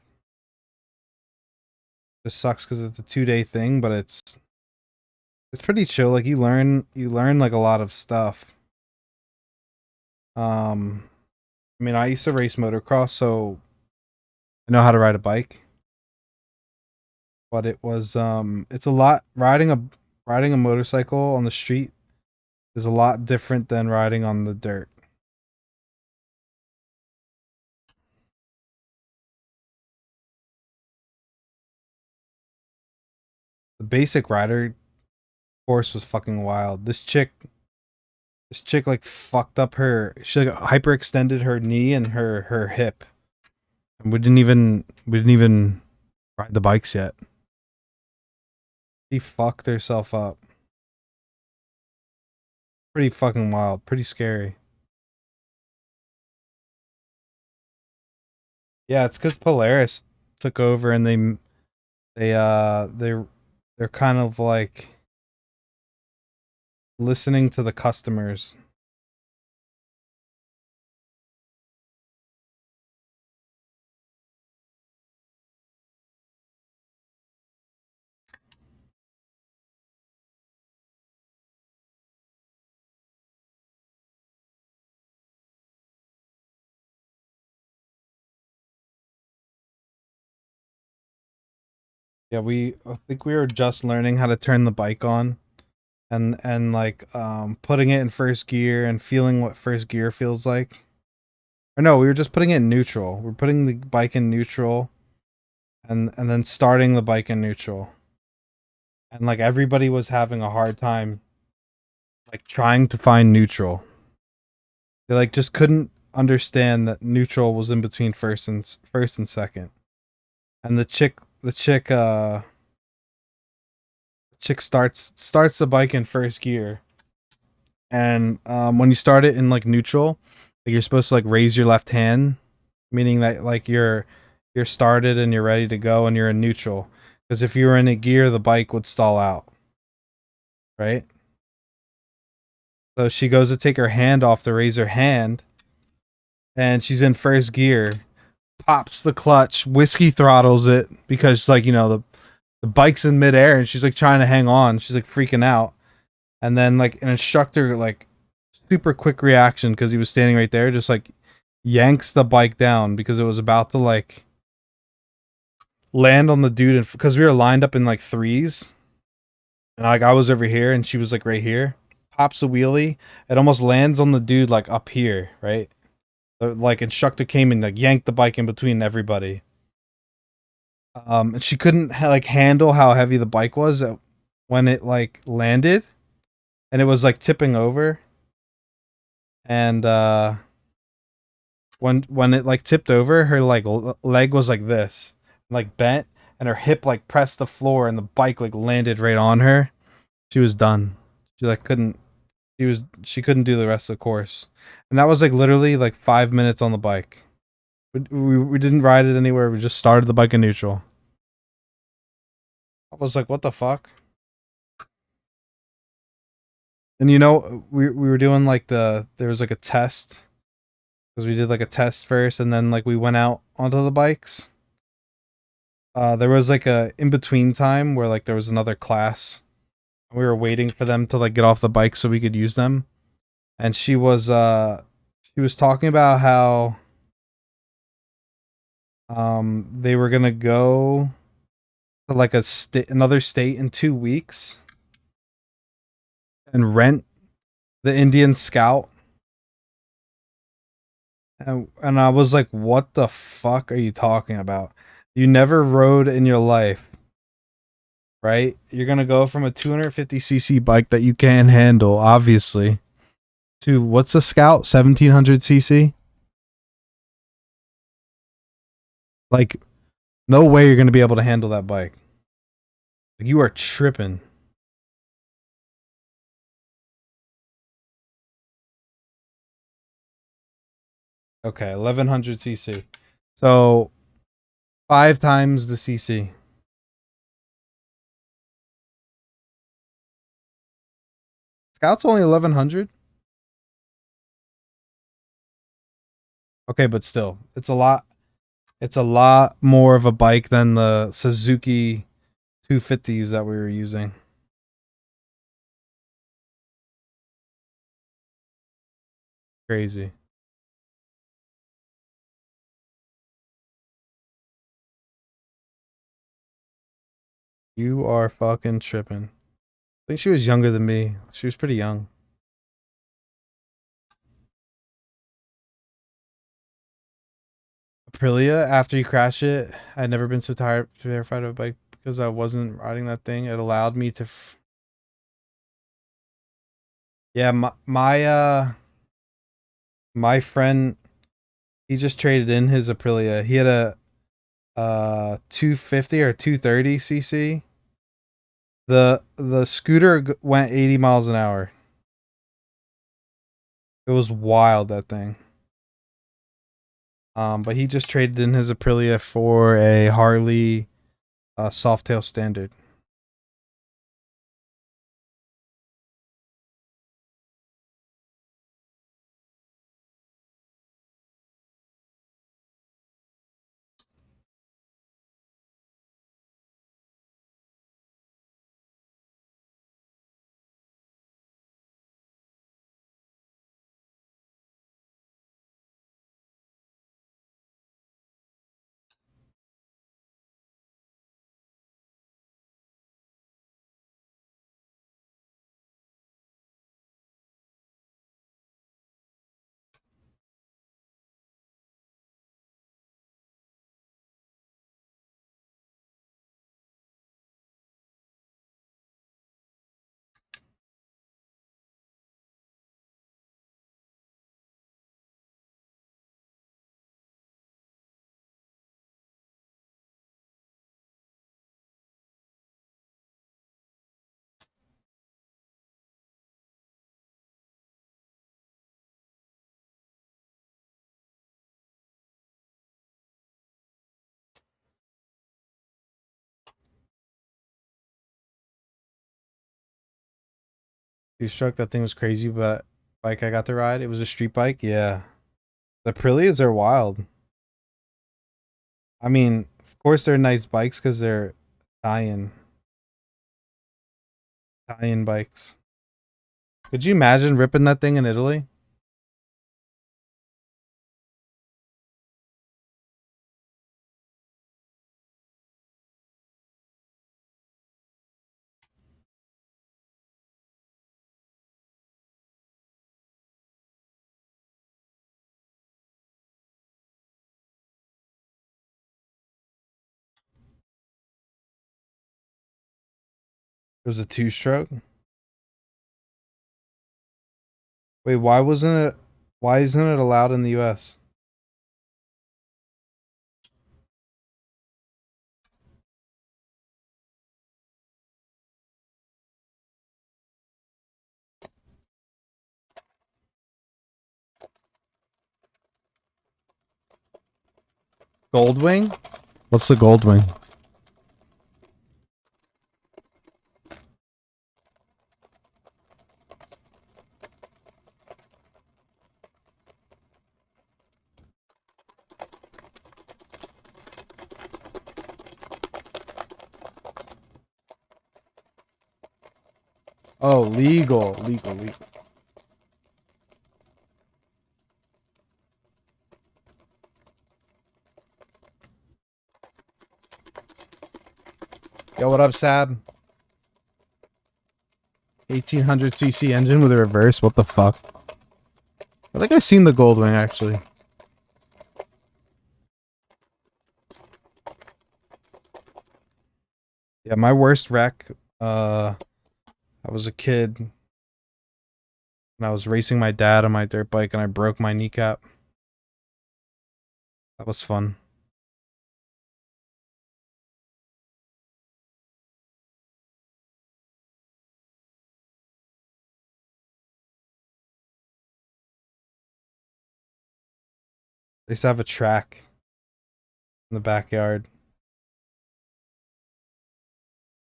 Just sucks because it's a 2 day thing, but it's pretty chill. Like you learn like a lot of stuff. I mean, I used to race motocross, so I know how to ride a bike. But it's a lot riding a motorcycle on the street is a lot different than riding on the dirt. The basic rider course was fucking wild. This chick like fucked up her. She like hyperextended her knee and her hip, and we didn't even ride the bikes yet. She fucked herself up. Pretty fucking wild. Pretty scary. Yeah, it's because Polaris took over and they're kind of like listening to the customers. Yeah, I think we were just learning how to turn the bike on and like putting it in first gear and feeling what first gear feels like. Or no, we were just putting it in neutral. We're putting the bike in neutral and then starting the bike in neutral. And like everybody was having a hard time like trying to find neutral. They like just couldn't understand that neutral was in between first and second. And the chick starts the bike in first gear. And when you start it in like neutral, like you're supposed to like raise your left hand, meaning that like you're started and you're ready to go and you're in neutral. Because if you were in a gear, the bike would stall out, right? So she goes to take her hand off to raise her hand, and she's in first gear, pops the clutch, whiskey throttles it because like the bike's in midair and she's like trying to hang on. She's like freaking out. And then like an instructor like super quick reaction because he was standing right there, just like yanks the bike down because it was about to like land on the dude, and because we were lined up in like threes, and like I was over here and she was like right here. Pops a wheelie, it almost lands on the dude like up here, right? The like instructor came and like yanked the bike in between everybody. And she couldn't like handle how heavy the bike was when it like landed, and it was like tipping over. And when it like tipped over, her like leg was like this, like bent, and her hip like pressed the floor, and the bike like landed right on her. She was done. She like couldn't. She couldn't do the rest of the course, and that was like literally like 5 minutes on the bike. We didn't ride it anywhere. We just started the bike in neutral. I was like, what the fuck? And we were doing like there was like a test because we did like a test first, and then like we went out onto the bikes. There was like a in between time where like there was another class. We were waiting for them to like get off the bike so we could use them. And she was talking about how they were gonna go to like another state in 2 weeks and rent the Indian Scout. And I was like, what the fuck are you talking about? You never rode in your life, right? You're gonna go from a 250cc bike that you can't handle, obviously, to what's a Scout? 1700cc? Like, no way you're gonna be able to handle that bike. Like, you are tripping. Okay, 1100cc. So 5 times the cc. Scout's only 1100. Okay, but still, it's a lot. It's a lot more of a bike than the Suzuki 250s that we were using. Crazy. You are fucking tripping. I think she was younger than me. She was pretty young. Aprilia, after you crash it, I'd never been so terrified of a bike because I wasn't riding that thing. It allowed me to. Yeah, my friend, he just traded in his Aprilia. He had a 250 or 230 cc. The scooter went 80 miles an hour. It was wild, that thing. But he just traded in his Aprilia for a Harley Softail Standard. He struck, that thing was crazy, but bike I got to ride, it was a street bike. Yeah. The Aprilias are wild. I mean, of course they're nice bikes because they're Italian. Italian bikes. Could you imagine ripping that thing in Italy? It was a two-stroke. Wait, why wasn't it? Why isn't it allowed in the U.S.? Goldwing? What's the Goldwing? Oh, legal. Yo, what up, Sab? 1800cc engine with a reverse. What the fuck? I think I've seen the Goldwing actually. Yeah, my worst wreck. I was a kid and I was racing my dad on my dirt bike and I broke my kneecap. That was fun. They used to have a track in the backyard.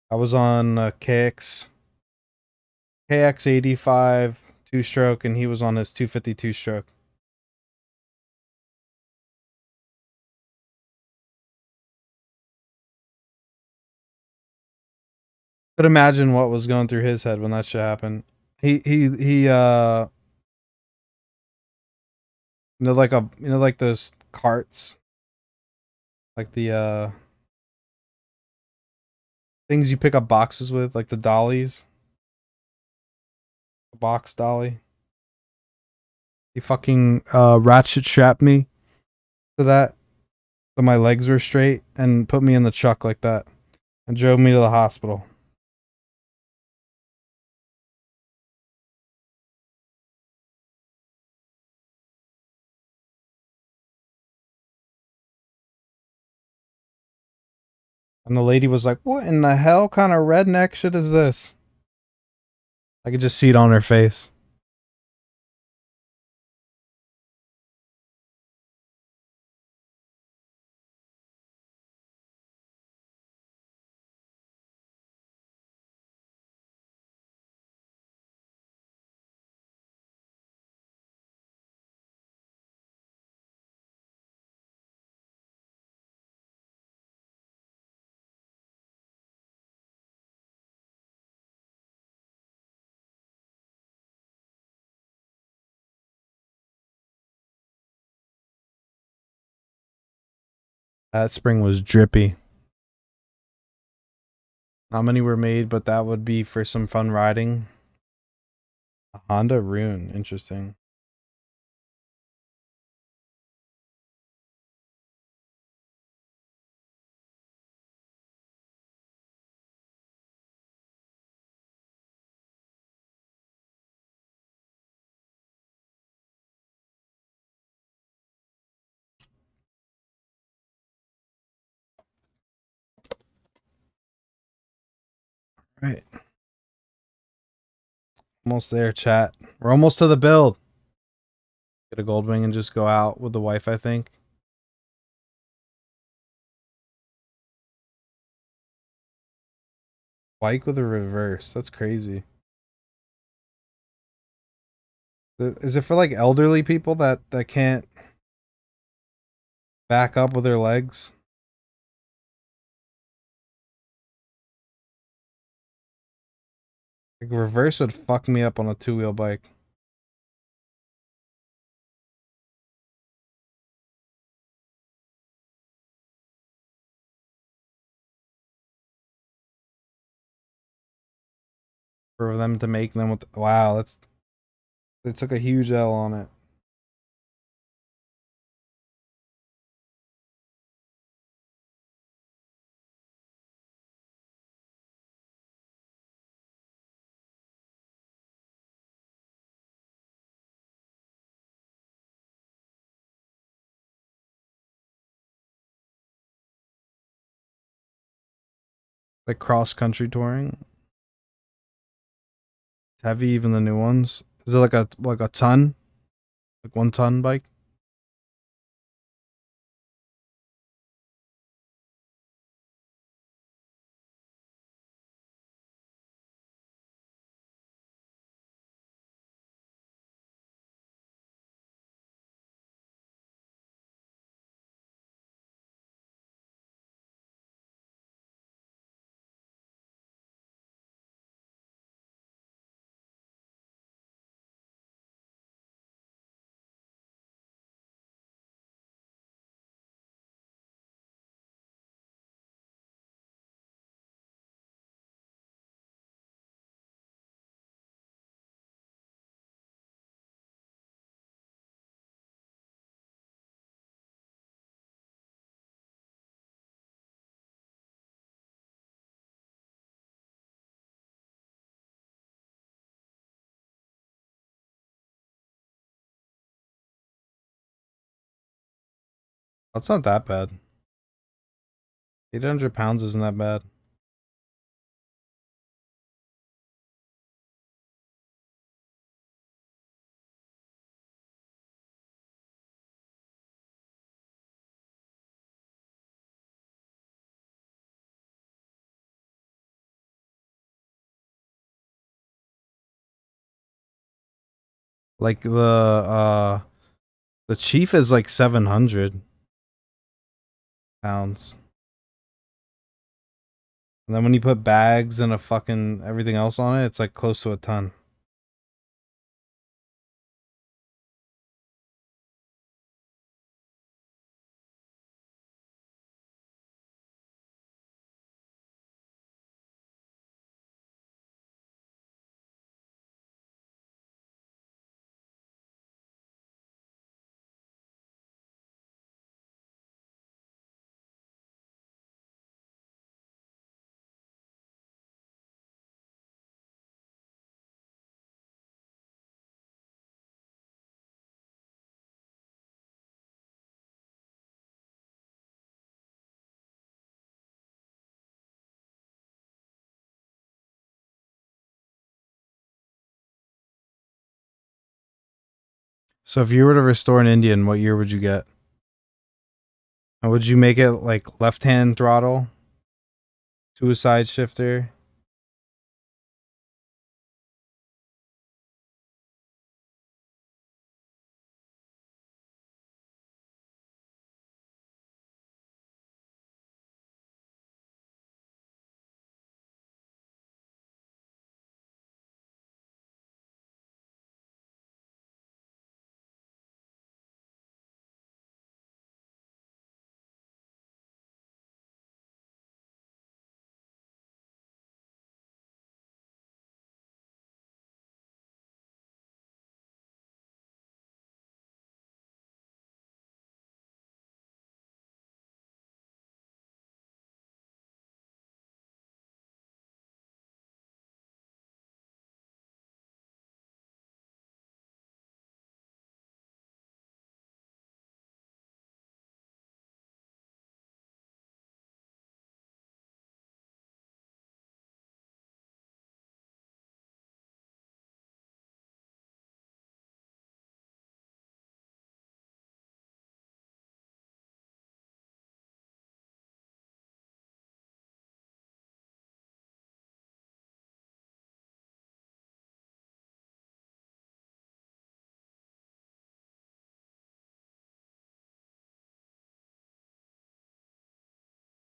I was on KX85 two-stroke and he was on his 252 stroke. Could imagine what was going through his head when that shit happened. He like those carts, like the things you pick up boxes with, like the dollies, the box dolly. He fucking ratchet strapped me to that so my legs were straight and put me in the truck like that. and drove me to the hospital. And the lady was like, "What in the hell kind of redneck shit is this?" I could just see it on her face. That spring was drippy. Not many were made, but that would be for some fun riding. A Honda Rune, interesting. Right. Almost there, chat. We're almost to the build. Get a gold wing and just go out with the wife, I think. Bike with a reverse. That's crazy. Is it for like elderly people that can't back up with their legs? Like reverse would fuck me up on a two-wheel bike. For them to make them with, wow, that's, they took a huge L on it. Like cross country touring. It's heavy, even the new ones. Is it like a ton? Like 1 ton bike? That's not that bad. 800 pounds isn't that bad. Like the Chief is like 700 pounds. And then when you put bags and a fucking everything else on it, it's like close to a ton. So if you were to restore an Indian, what year would you get? And would you make it like left-hand throttle, suicide shifter?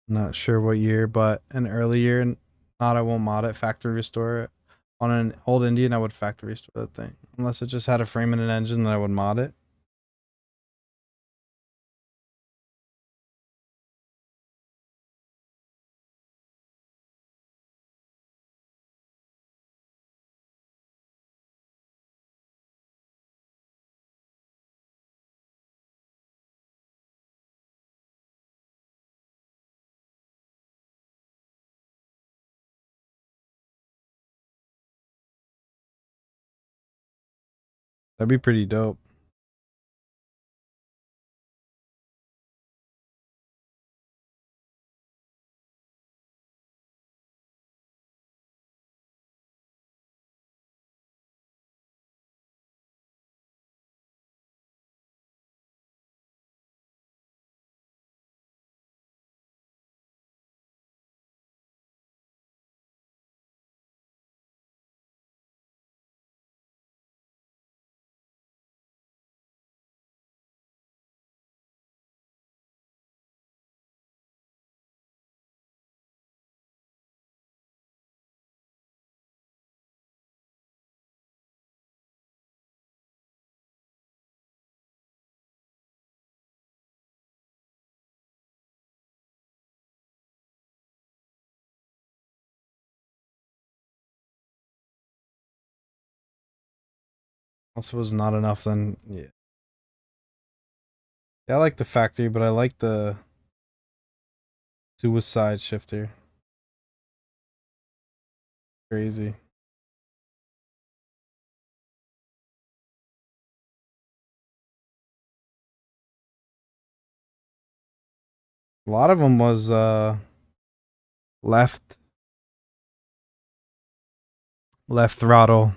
Not sure what year, but an early year. Not, I won't mod it. Factory restore it. On an old Indian, I would factory restore that thing. Unless it just had a frame and an engine, then I would mod it. That'd be pretty dope. Also was not enough then. Yeah. Yeah, I like the factory, but I like the suicide shifter. Crazy. A lot of them was left left throttle,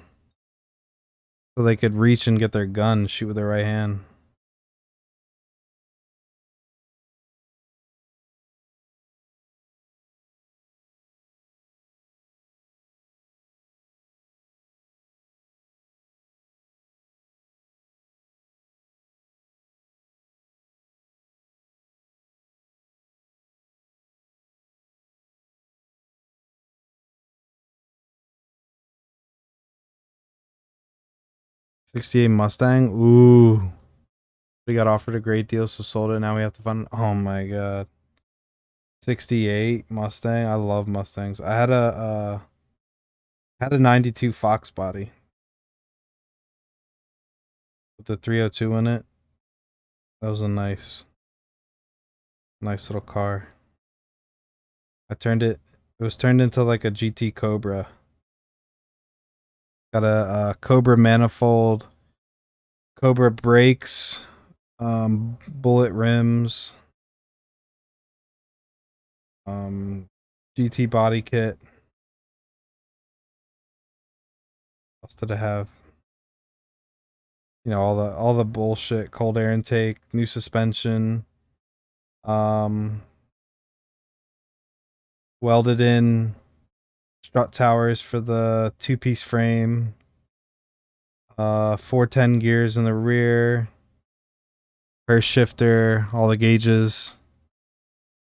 so they could reach and get their gun, shoot with their right hand. '68 Mustang. Ooh, we got offered a great deal, so sold it. Now we have to find. Oh my god, '68 Mustang. I love Mustangs. I had a '92 Fox body with the 302 in it. That was a nice little car. I turned it. It was turned into like a GT Cobra. Got a Cobra manifold, Cobra brakes, bullet rims, um, GT body kit. What else did I have? You know, all the bullshit, cold air intake, new suspension, um, welded in strut towers for the two-piece frame, 410 gears in the rear, rear shifter, all the gauges,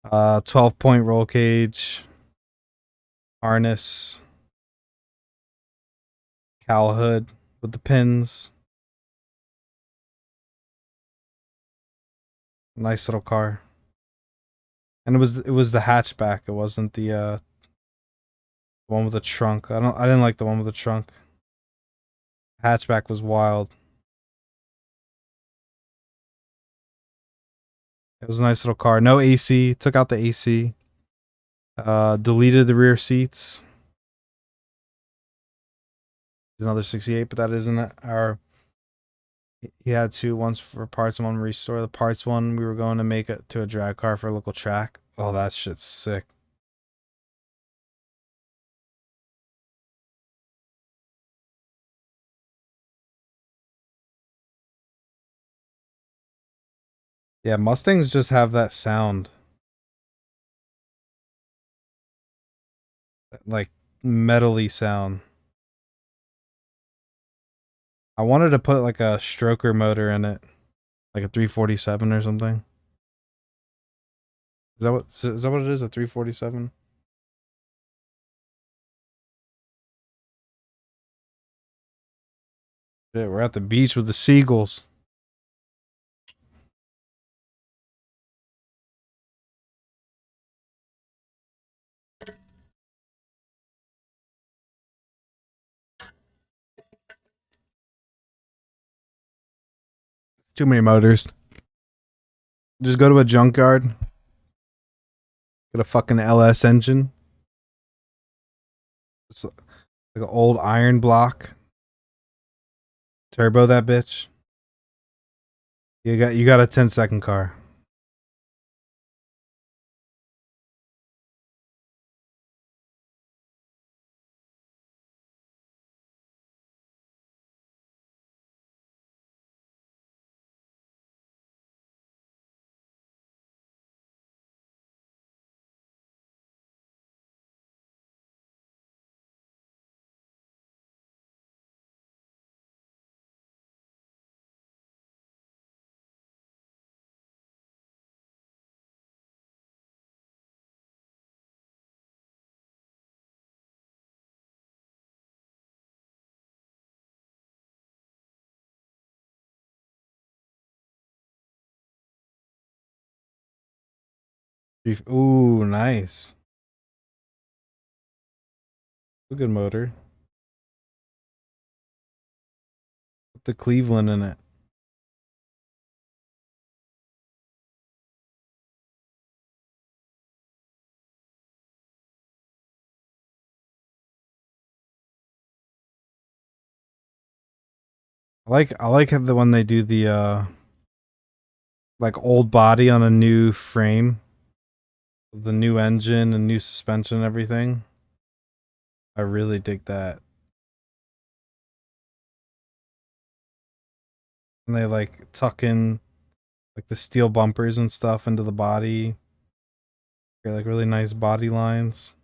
12-point roll cage, harness, cowl hood with the pins. Nice little car. And it was the hatchback. It wasn't the one with the trunk. I didn't like the one with the trunk. Hatchback was wild. It was a nice little car. No AC. Took out the AC. Deleted the rear seats. Another 68, but that isn't our. He had two, one's for parts and one restore. The parts one we were going to make it to a drag car for a local track. Oh, that shit's sick. Yeah, Mustangs just have that sound. Like metally sound. I wanted to put like a stroker motor in it. Like a 347 or something. Is that what it is? A 347? Shit, we're at the beach with the seagulls. Too many motors. Just go to a junkyard. Get a fucking LS engine. It's like an old iron block. Turbo that bitch. You got a 10-second car. Ooh, nice. A good motor. Put the Cleveland in it. I like how the when they do the like old body on a new frame. The new engine and new suspension and everything. I really dig that. And they like tuck in like the steel bumpers and stuff into the body. Get like really nice body lines.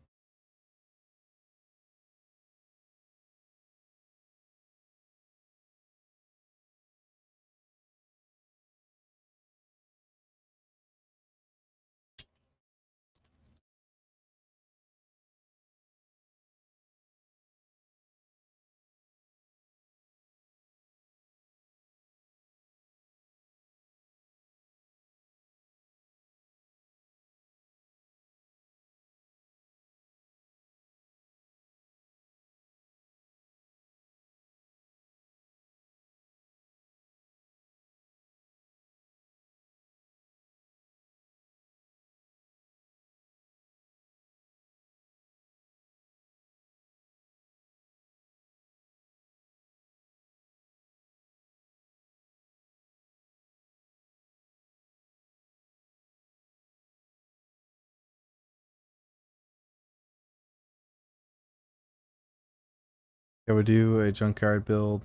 I would do a junkyard build.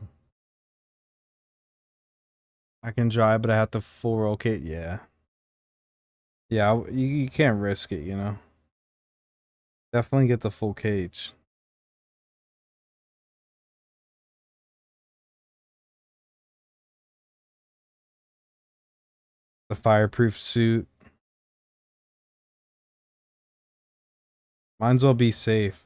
I can drive, but I have to full roll kit. Yeah. Yeah, you can't risk it, you know. Definitely get the full cage. The fireproof suit. Might as well be safe.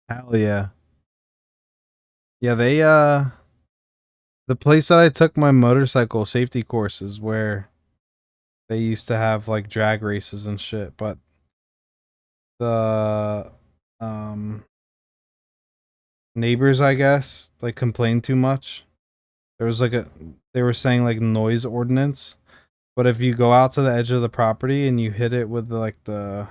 Hell yeah. Yeah, the place that I took my motorcycle safety courses where they used to have like drag races and shit, but the um neighbors, I guess, like complained too much. There was like they were saying like noise ordinance, but if you go out to the edge of the property and you hit it with like the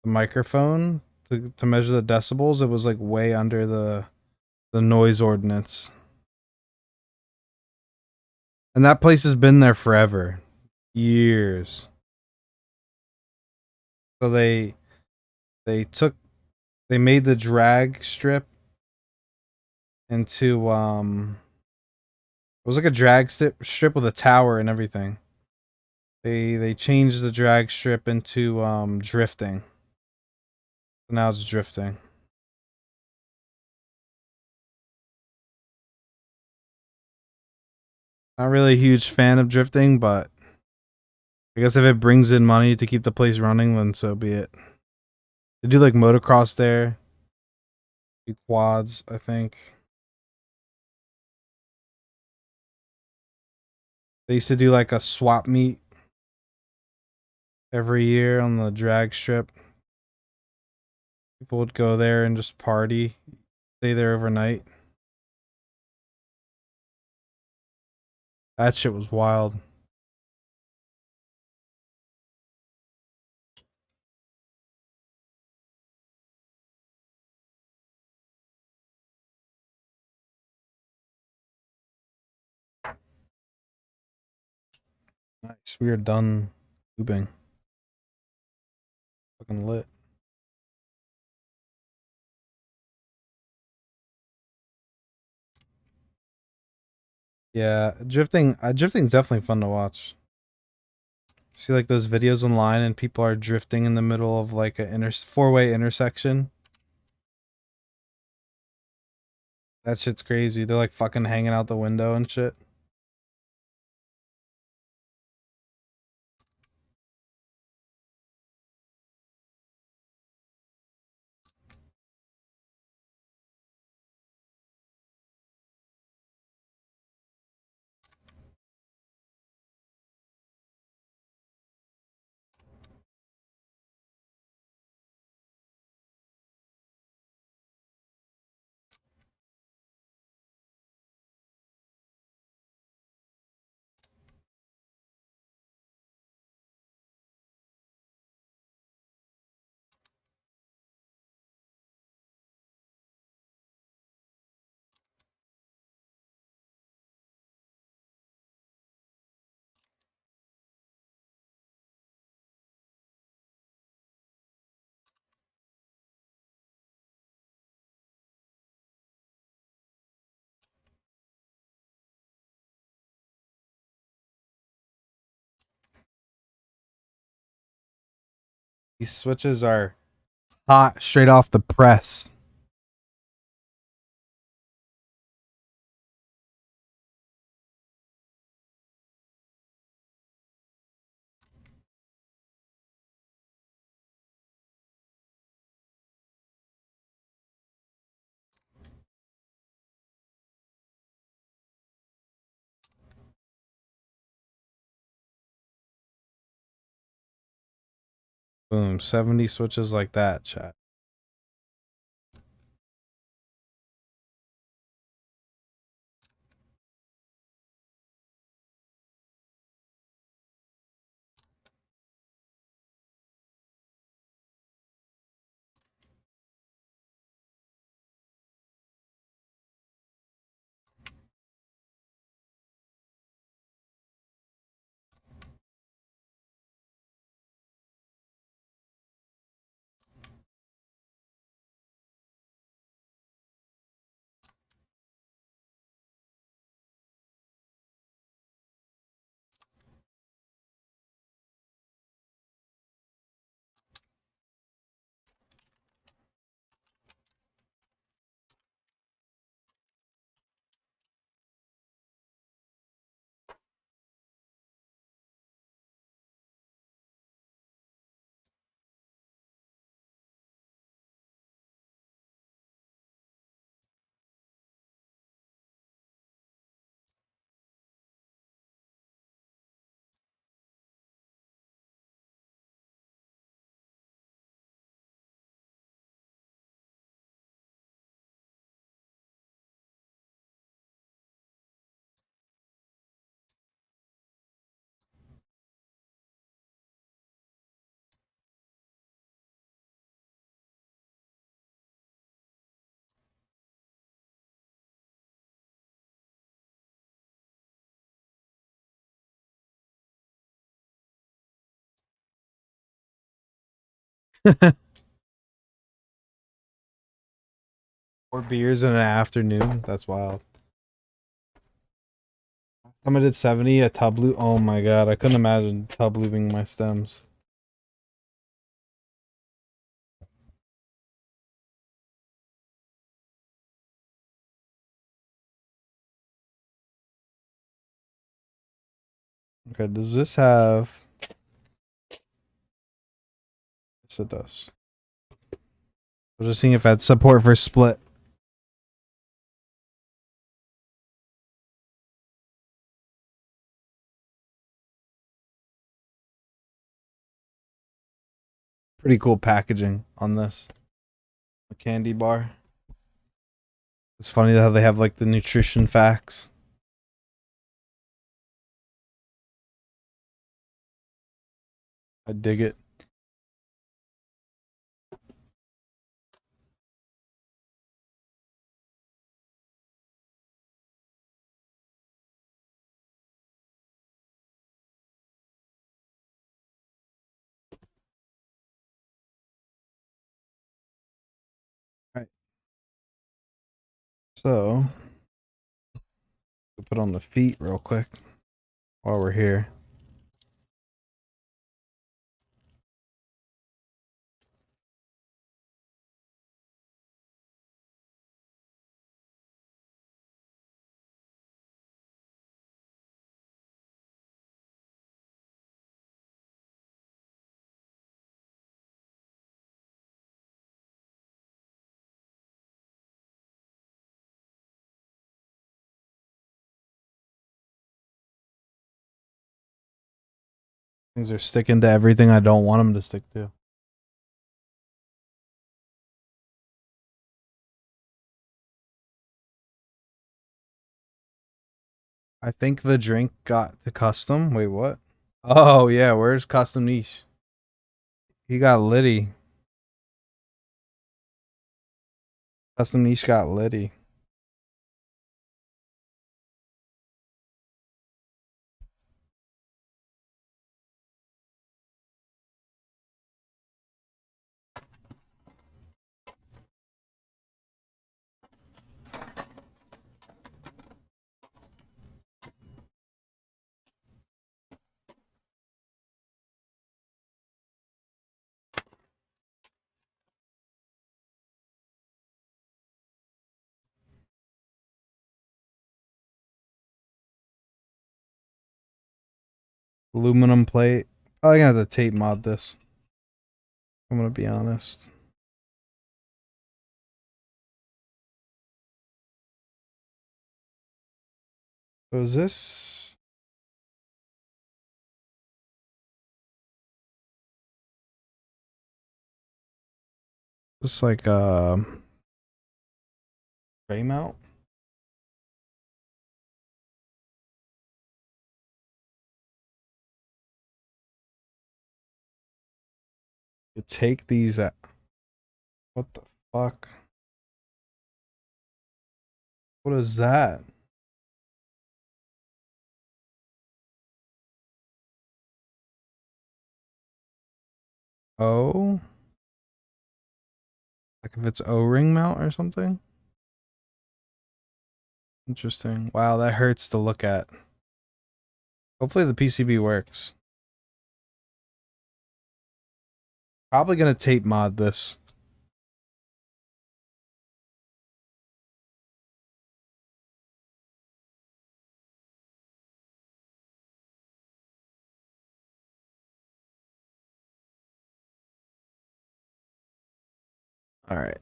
microphone to measure the decibels, it was like way under the noise ordinance. And that place has been there forever. Years. So they took they made the drag strip into it was like a drag strip with a tower and everything. They changed the drag strip into drifting. So now it's drifting. Not really a huge fan of drifting, but I guess if it brings in money to keep the place running, then so be it. They do like motocross there, do quads, I think. They used to do like a swap meet every year on the drag strip. People would go there and just party, stay there overnight. That shit was wild. Nice. We are done tubing. Fucking lit. Yeah, drifting's definitely fun to watch. See like those videos online and people are drifting in the middle of like a four-way intersection. That shit's crazy. They're like fucking hanging out the window and shit. These switches are Hot, straight off the press. Boom, 70 switches like that, chat. Four beers in an afternoon. That's wild. I did 70 a tub loop. Oh my god, I couldn't imagine tub looping my stems. Okay, does this have... Yes, it does. I was just seeing if it had support for split. Pretty cool packaging on this. The candy bar. It's funny how they have like the nutrition facts. I dig it. All right. So, we'll put on the feet real quick while we're here. Things are sticking to everything I don't want them to stick to. I think the drink got to custom. Wait, what? Oh, yeah. Where's custom niche? He got Liddy. Custom niche got Liddy. Aluminum plate. Probably gonna have to tape mod this. I'm gonna be honest. So is this? This like tray mount? You take these out. What the fuck? What is that? Oh? Like if it's O-ring mount or something? Interesting. Wow, that hurts to look at. Hopefully the PCB works. Probably gonna tape mod this. Alright.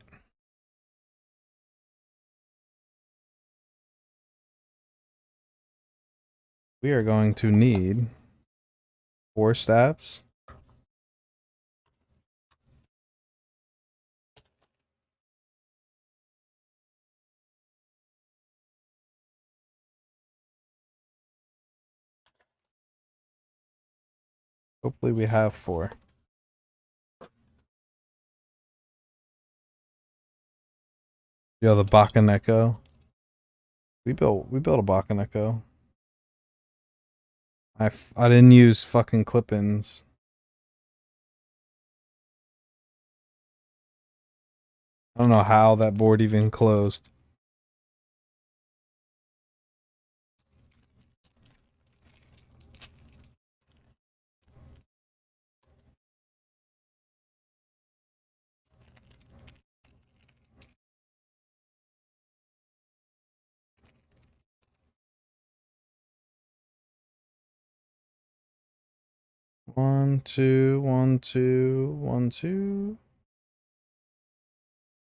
We are going to need 4 stabs. Hopefully we have 4. Yo, the Bakaneko. We built a Bakaneko. I didn't use fucking clip-ins. I don't know how that board even closed. One, two, 1, 2, 1, 2.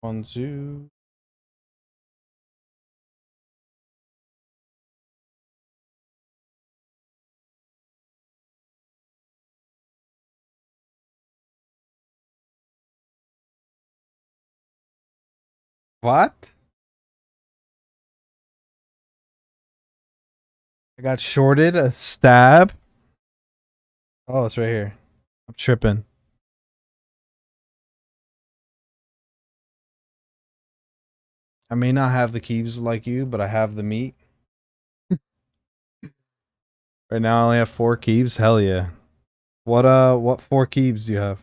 1, 2. What? I got shorted a stab. Oh, it's right here. I'm tripping. I may not have the keys like you, but I have the meat. Right now I only have 4 keys. Hell yeah. What 4 keys do you have?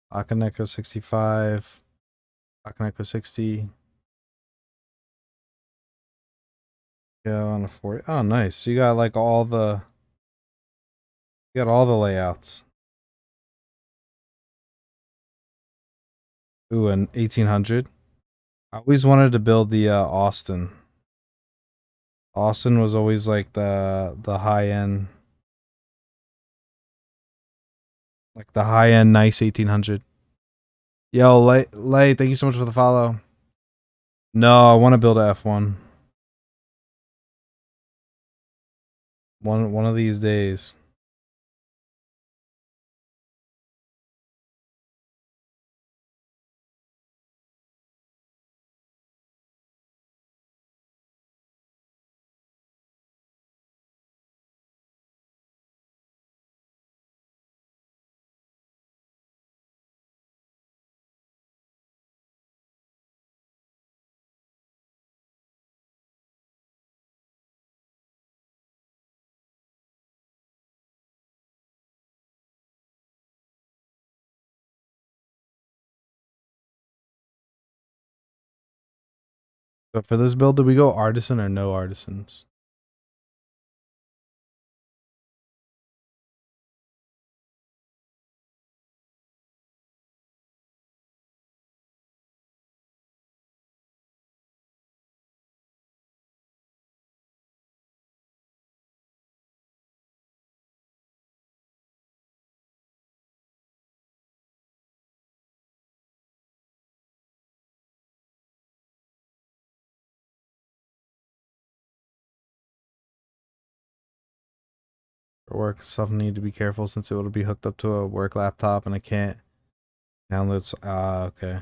Akaneko 65. Akaneko 60. Yeah, on a 40. Oh, nice. So you got like you got all the layouts. Ooh, an 1800. I always wanted to build the Austin. Austin was always like the high end, like the high end nice 1800. Yo, Lay, thank you so much for the follow. No, I want to build a F1. One of these days. So for this build, do we go artisan or no artisans? For work stuff, need to be careful since it will be hooked up to a work laptop and I can't download. Okay.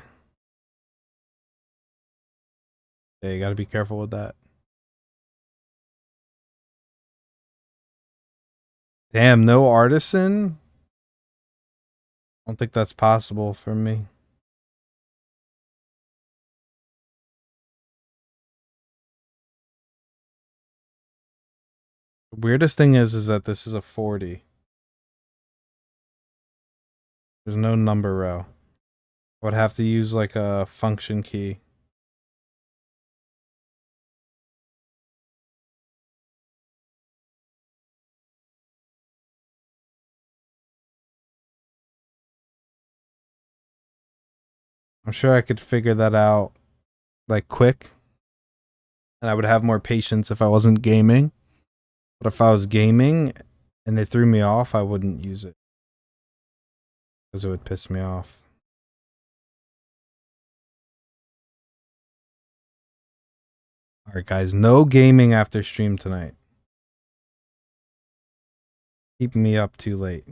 Yeah, you got to be careful with that. Damn, no artisan? I don't think that's possible for me. The weirdest thing is that this is a 40. There's no number row. I would have to use like a function key. I'm sure I could figure that out like quick. And I would have more patience if I wasn't gaming. But if I was gaming and they threw me off, I wouldn't use it. Because it would piss me off. Alright guys, no gaming after stream tonight. Keep me up too late.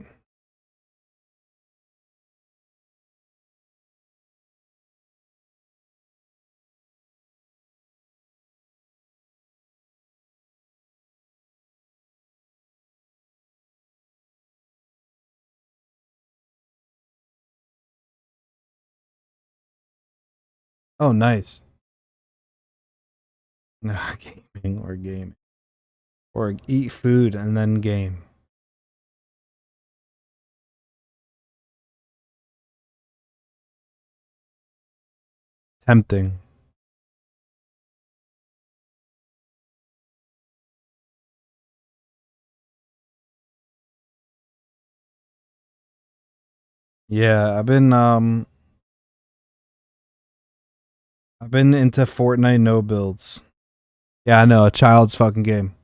Oh, nice. Nah, gaming or gaming. Or eat food and then game. Tempting. Yeah, I've been into Fortnite no builds. Yeah, I know, a child's fucking game.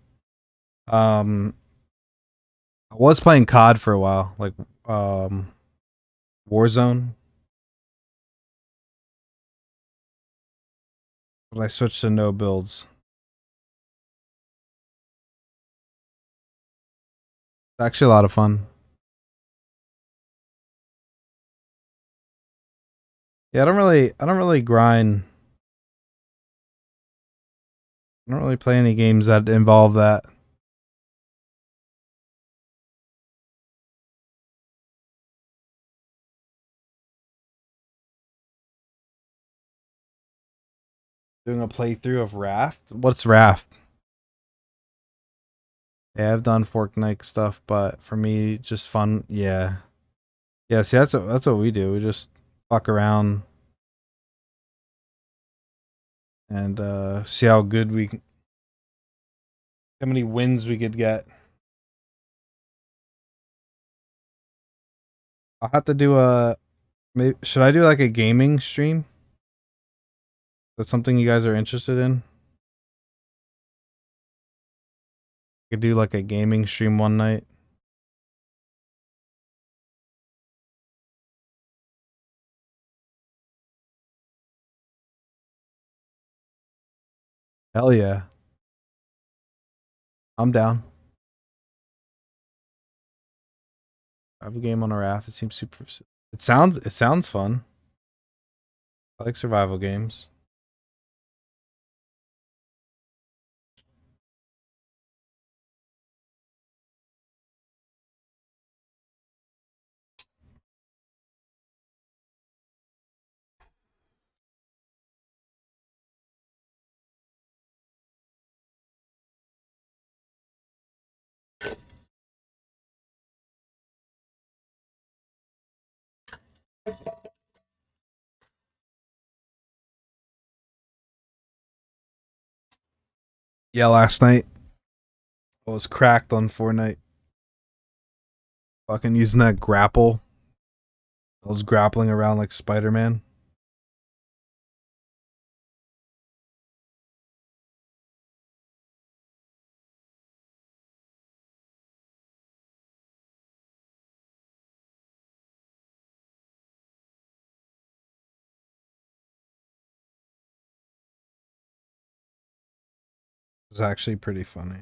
I was playing COD for a while, like Warzone. But I switched to no builds. It's actually a lot of fun. Yeah, I don't really grind. I don't really play any games that involve that. Doing a playthrough of Raft? What's Raft? Yeah, I've done Fortnite stuff, but for me, just fun. Yeah, yeah. See, that's what we do. We just fuck around and see how good how many wins we could get. I'll have to do a. Maybe, should I do like a gaming stream? That's something you guys are interested in. I could do like a gaming stream one night. Hell yeah, I'm down. I have a game on a raft. It seems super. It sounds fun. I like survival games. Yeah, last night I was cracked on Fortnite. Fucking using that grapple. I was grappling around like Spider-Man. It was actually pretty funny.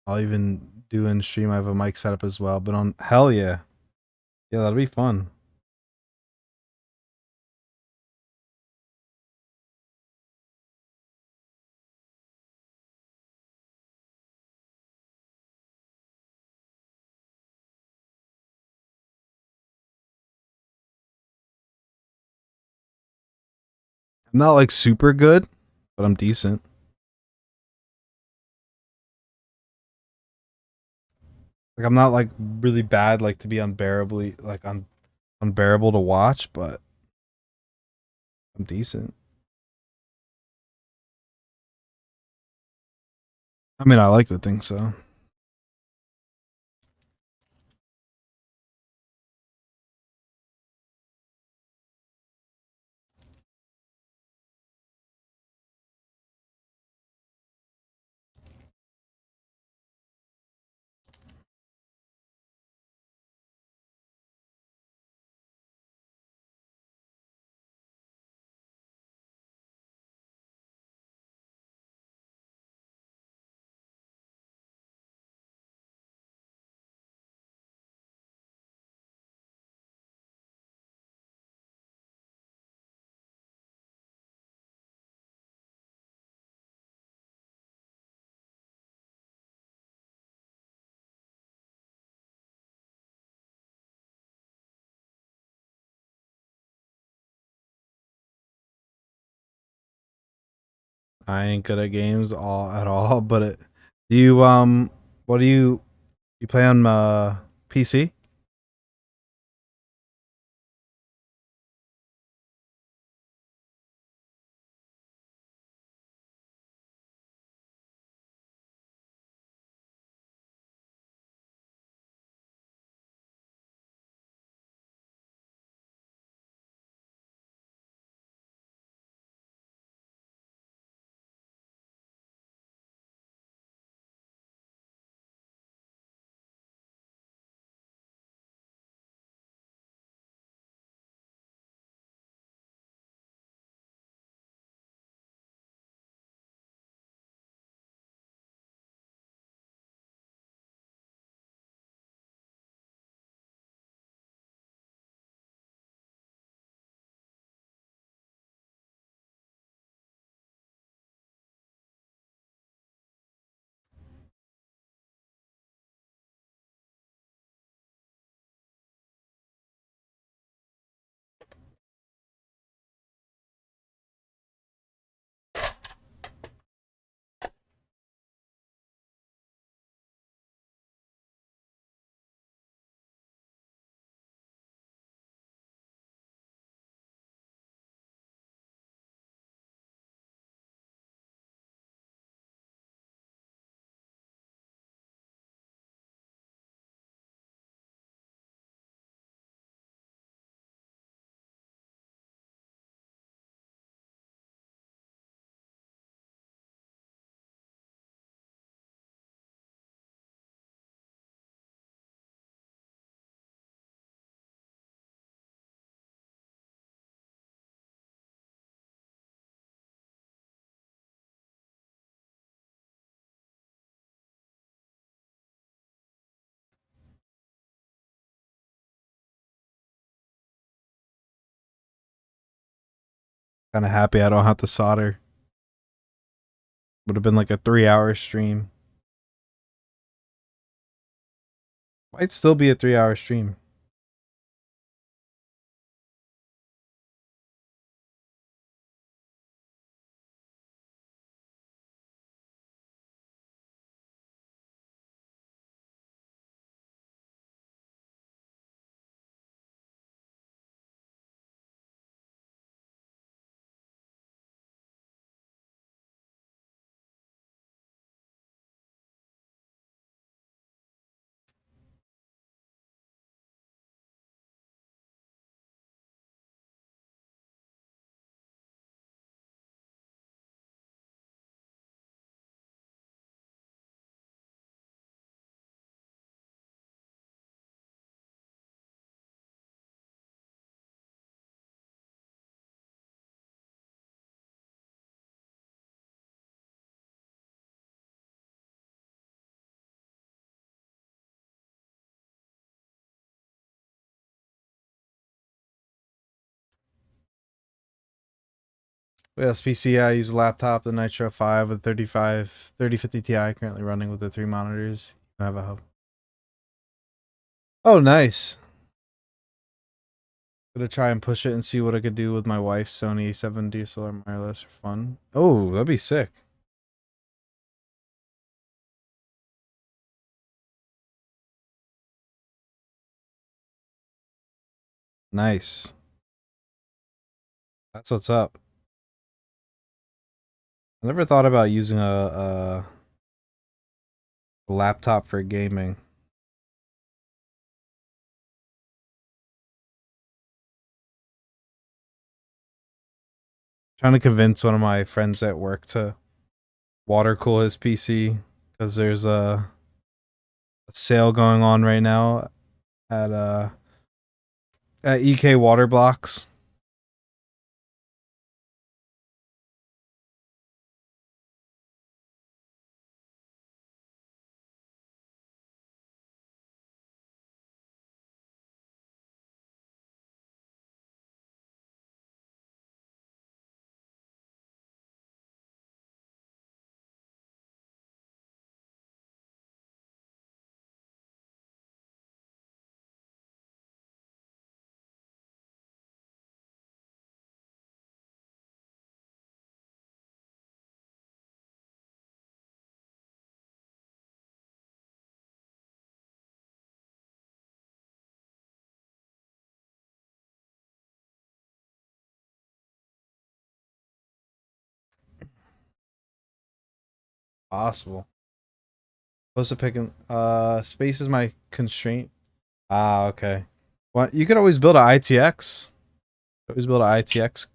I'll even do in stream. I have a mic setup as well, but on hell yeah. Yeah, that'll be fun. I'm not like super good, but I'm decent. Like I'm not like really bad, like to be unbearably like unbearable to watch, but I'm decent. I mean, I like to think so. I ain't good at games all at all, but do you what do you play on PC? Kind of happy I don't have to solder. Would have been like a 3-hour stream. Might still be a 3-hour stream. Yes, PC, I use a laptop, the Nitro 5 with 3050 Ti currently running with the 3 monitors. I have a hub. Oh, nice. Gonna try and push it and see what I could do with my wife's Sony A7 DSLR mirrorless for fun. Oh, that'd be sick. Nice. That's what's up. I never thought about using a laptop for gaming. Trying to convince one of my friends at work to water cool his PC because there's a sale going on right now at EK Water Blocks. Possible. Supposed to pick space is my constraint. Ah, okay. Well, you could always build an ITX. Always build an ITX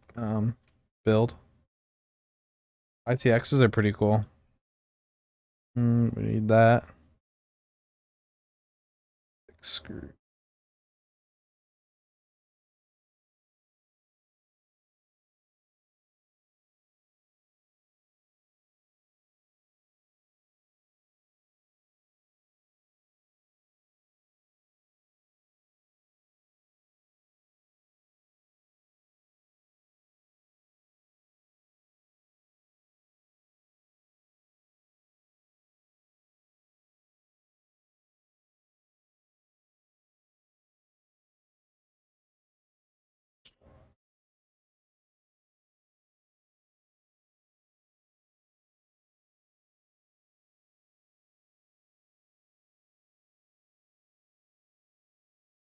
build. ITXs are pretty cool. We need that. Screw.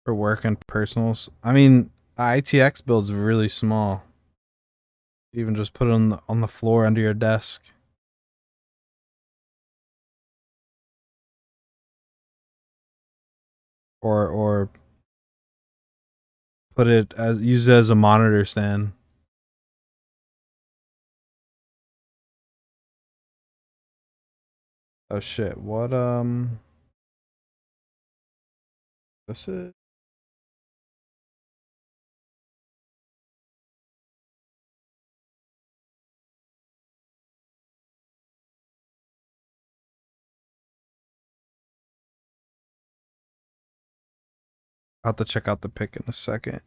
For work and personals. I mean, ITX build's really small. You even just put it on the floor under your desk. Or put it as use it as a monitor stand. Oh shit. What this is I'll have to check out the pic in a second.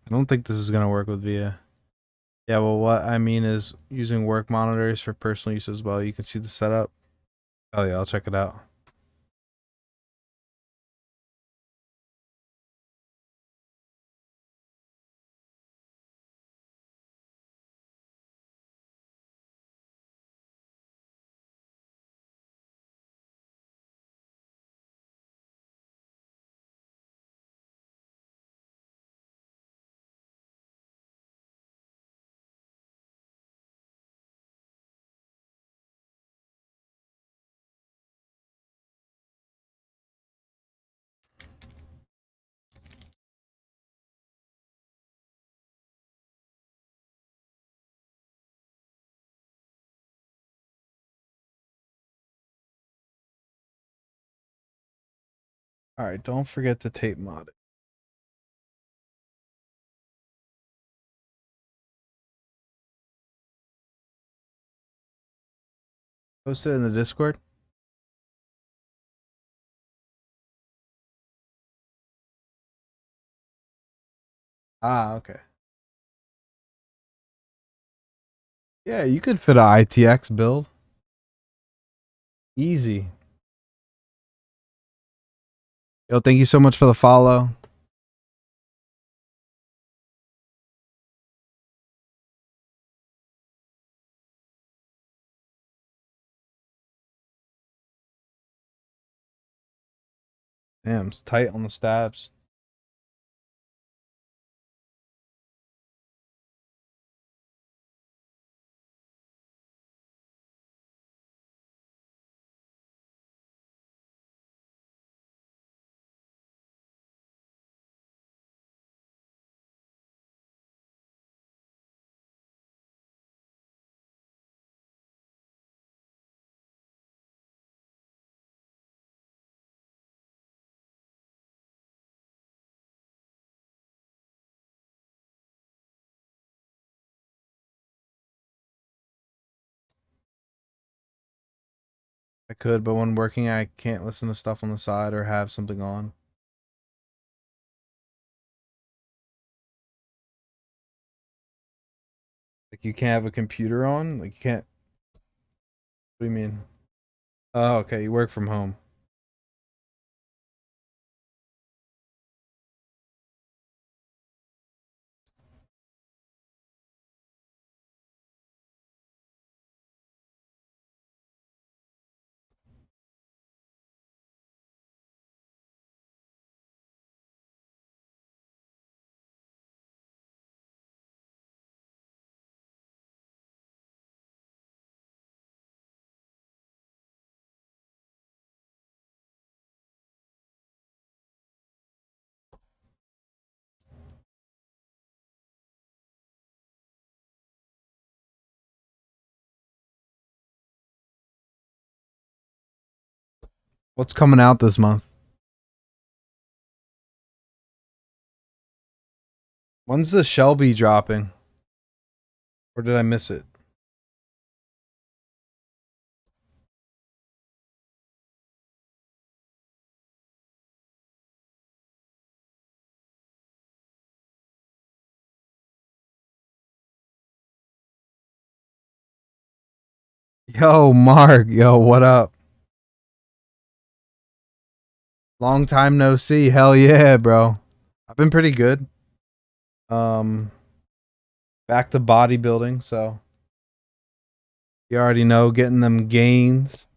I don't think this is gonna work with VIA. Yeah, well, what I mean is using work monitors for personal use as well. You can see the setup. Oh yeah, I'll check it out. All right, don't forget to tape mod it. Post it in the Discord. Ah, okay. Yeah, you could fit a ITX build. Easy. Yo, thank you so much for the follow. Damn, it's tight on the stabs. I could, but when working, I can't listen to stuff on the side or have something on. Like you can't have a computer on? Like you can't. What do you mean? Oh, okay. You work from home. What's coming out this month? When's the Shelby dropping? Or did I miss it? Yo, Mark. Yo, what up? Long time no see. Hell yeah, bro. I've been pretty good. Um, back to bodybuilding, so you already know, getting them gains.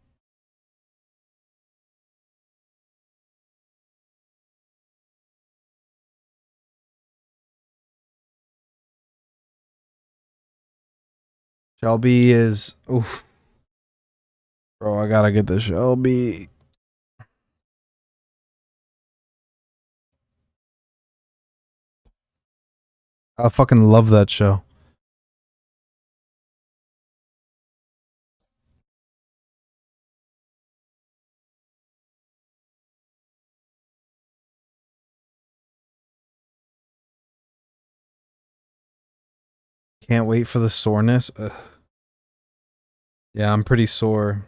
Shelby is, oof, bro. I gotta get the Shelby. I fucking love that show. Can't wait for the soreness. Ugh. Yeah, I'm pretty sore.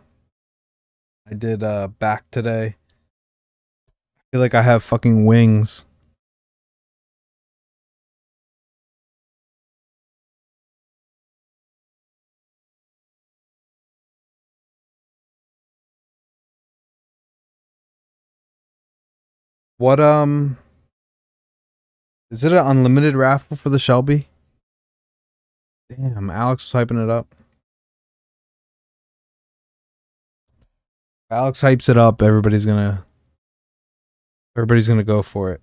I did back today. I feel like I have fucking wings. What is it an unlimited raffle for the Shelby? Damn, Alex was hyping it up. Alex hypes it up, everybody's gonna go for it.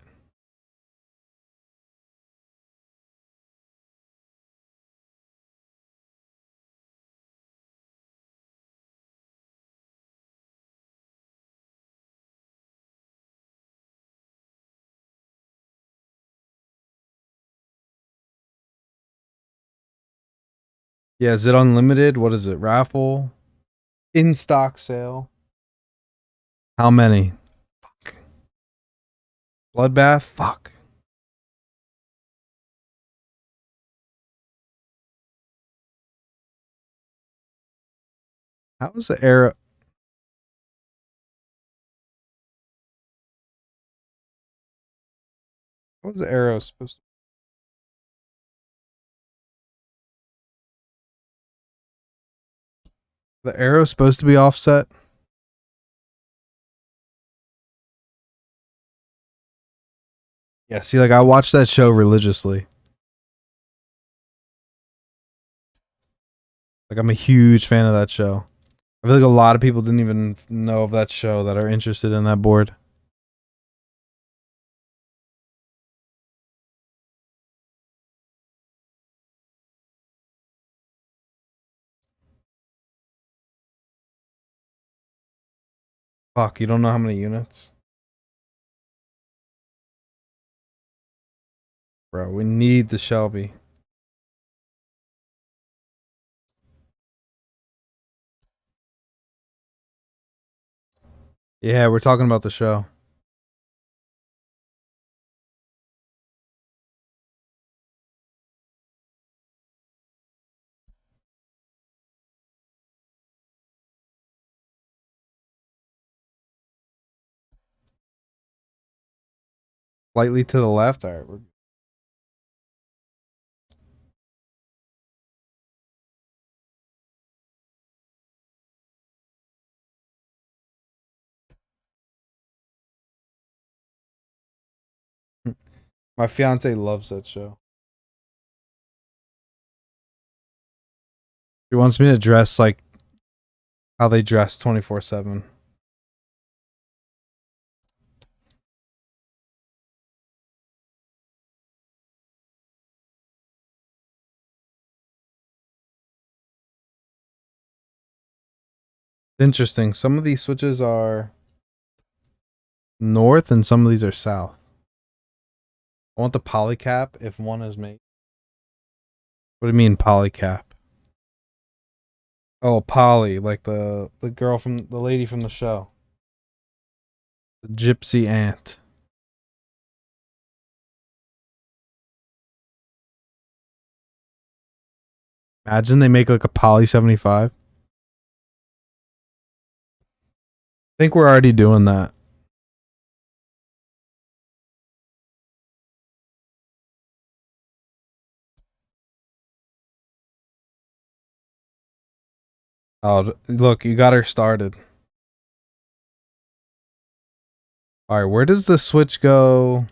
Yeah, is it unlimited? What is it? Raffle? In stock sale? How many? Fuck. Bloodbath? Fuck. How was the arrow? What was the arrow supposed to? The arrow supposed to be offset? Yeah, see, like I watched that show religiously. Like I'm a huge fan of that show. I feel like a lot of people didn't even know of that show that are interested in that board. Fuck, you don't know how many units? Bro, we need the Shelby. Yeah, we're talking about the show. Slightly to the left. All right. My fiance loves that show. She wants me to dress like how they dress 24/7. Interesting. Some of these switches are north and some of these are south. I want the polycap if one is made. What do you mean polycap? Oh, Polly, like the girl from the lady from the show. The gypsy aunt. Imagine they make like a Poly 75. I think we're already doing that. Oh, look, you got her started. All right, where does the switch go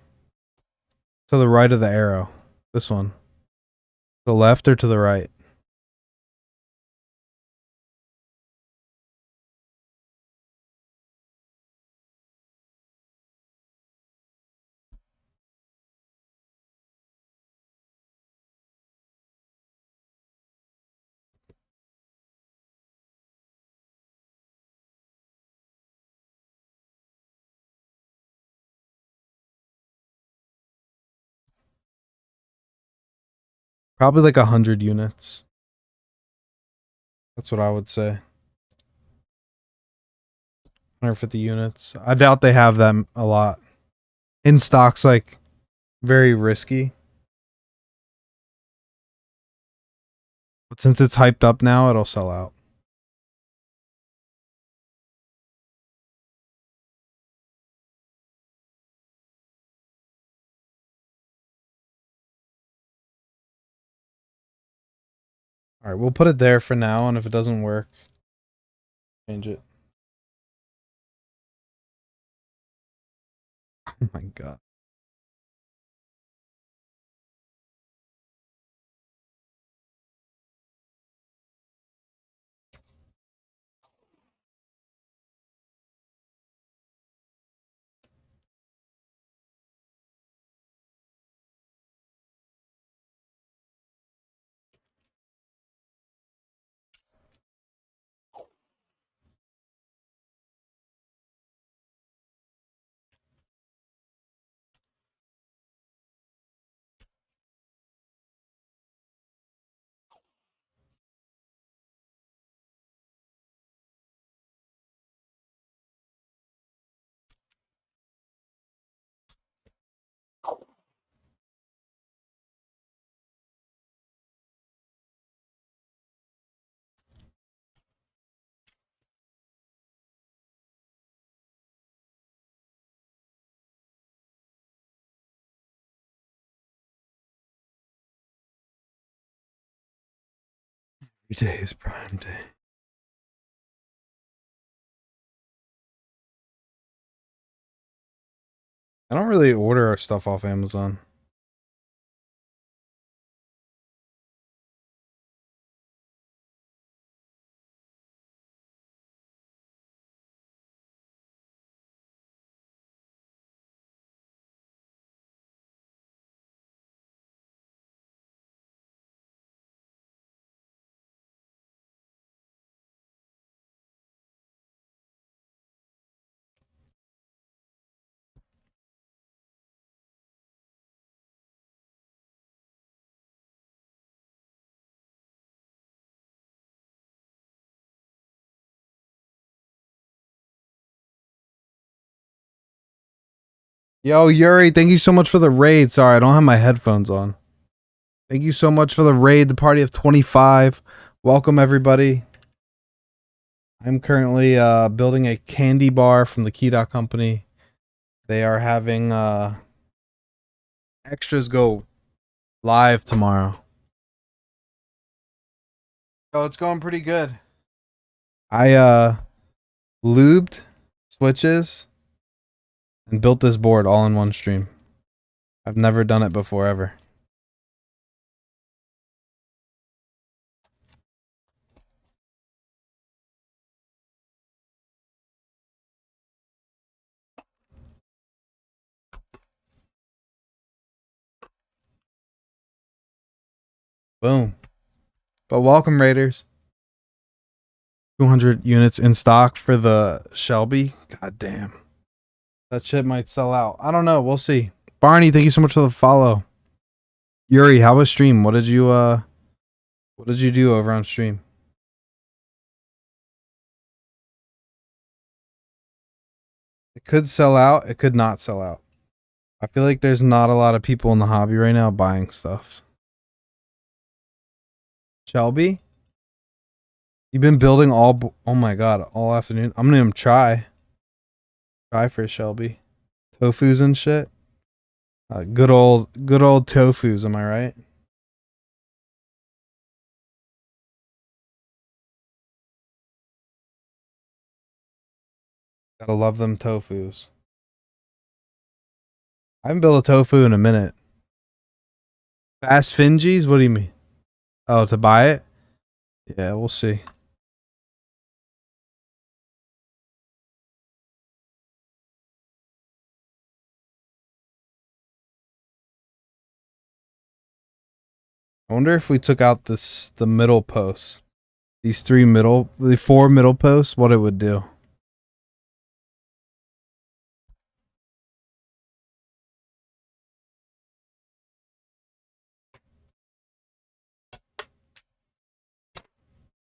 to the right of the arrow? This one. To the left or to the right? Probably like 100 units. That's what I would say. 150 units. I doubt they have them a lot. In stock's like very risky. But since it's hyped up now, it'll sell out. All right, we'll put it there for now, and if it doesn't work, change it. Oh my god. Every day is Prime Day. I don't really order our stuff off Amazon. Yo, Yuri, thank you so much for the raid. Sorry, I don't have my headphones on. Thank you so much for the raid, the party of 25. Welcome, everybody. I'm currently building a candy bar from the Key Dot Company. They are having extras go live tomorrow. Oh, it's going pretty good. I lubed switches and built this board all in one stream. I've never done it before ever. Boom. But welcome, Raiders. 200 units in stock for the Shelby. God damn. That shit might sell out. I don't know. We'll see. Barney, thank you so much for the follow. Yuri, how was stream? What did you do over on stream? It could sell out, it could not sell out. I feel like there's not a lot of people in the hobby right now buying stuff. Shelby? You've been building all oh my god, all afternoon. I'm gonna try for Shelby. Tofus and shit. Good old tofus, am I right? Gotta love them tofus. I haven't built a tofu in a minute. Fast Fingies? What do you mean? Oh, to buy it? Yeah, we'll see. I wonder if we took out the middle posts. The four middle posts, what it would do.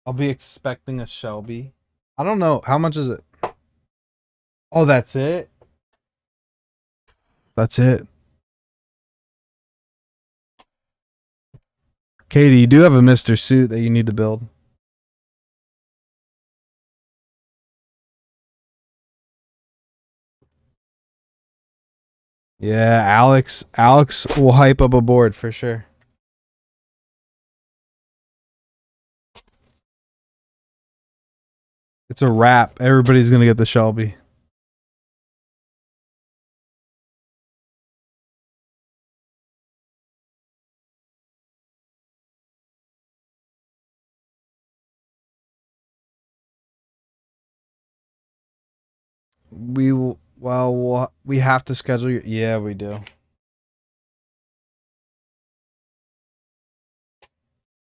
I'll be expecting a Shelby. I don't know. How much is it? Oh, that's it? That's it. Katie, you do have a Mr. Suit that you need to build. Yeah, Alex will hype up a board for sure. It's a wrap. Everybody's gonna get the Shelby. We will. Well, we have to schedule your. Yeah, we do.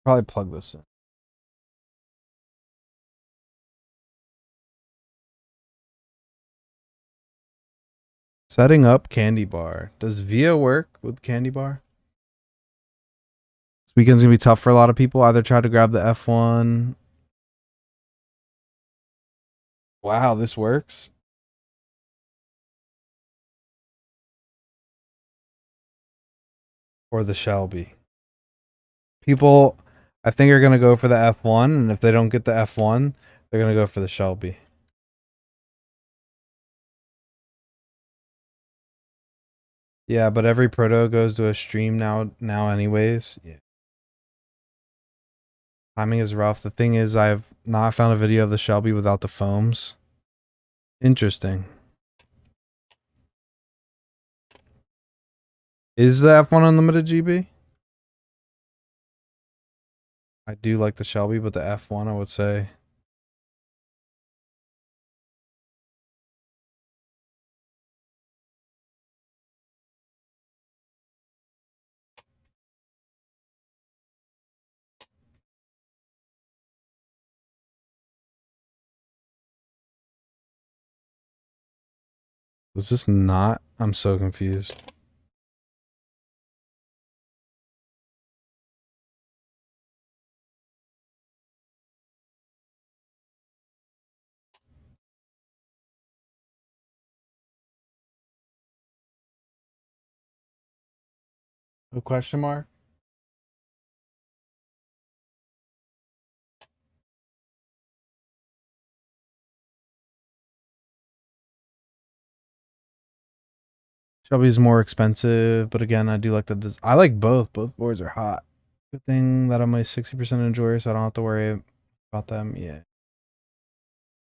Probably plug this in. Setting up Candybar. Does VIA work with Candybar? This weekend's gonna be tough for a lot of people. Either try to grab the F1. Wow, this works. Or the Shelby. People, I think, are gonna go for the F1, and if they don't get the F1, they're gonna go for the Shelby. Yeah, but every proto goes to a stream now anyways. Yeah. Timing is rough. The thing is, I've not found a video of the Shelby without the foams. Interesting. Is the F1 unlimited GB? I do like the Shelby, but the F1 I would say. Was this not? I'm so confused. A question mark? Shelby's more expensive, but again, I do like the. I like both. Both boards are hot. Good thing that I'm a 60% enjoyer, so I don't have to worry about them. Yeah.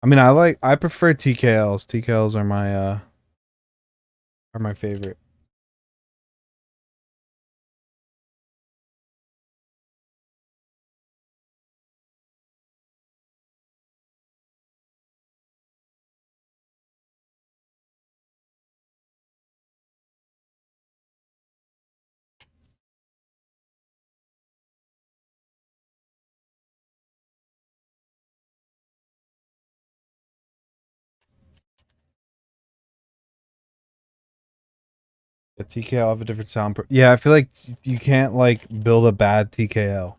I mean, I prefer TKLs. TKLs are my favorite. The TKL have a different sound. Yeah, I feel like you can't like build a bad TKL.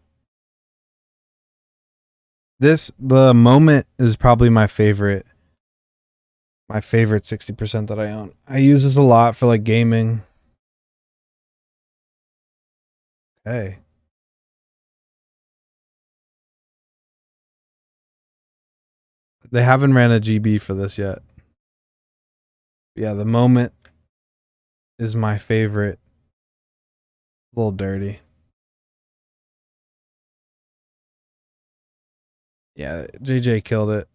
The moment is probably my favorite. My favorite 60% that I own. I use this a lot for like gaming. Hey. They haven't ran a GB for this yet. Yeah, the moment is my favorite. A little dirty. Yeah, JJ killed it.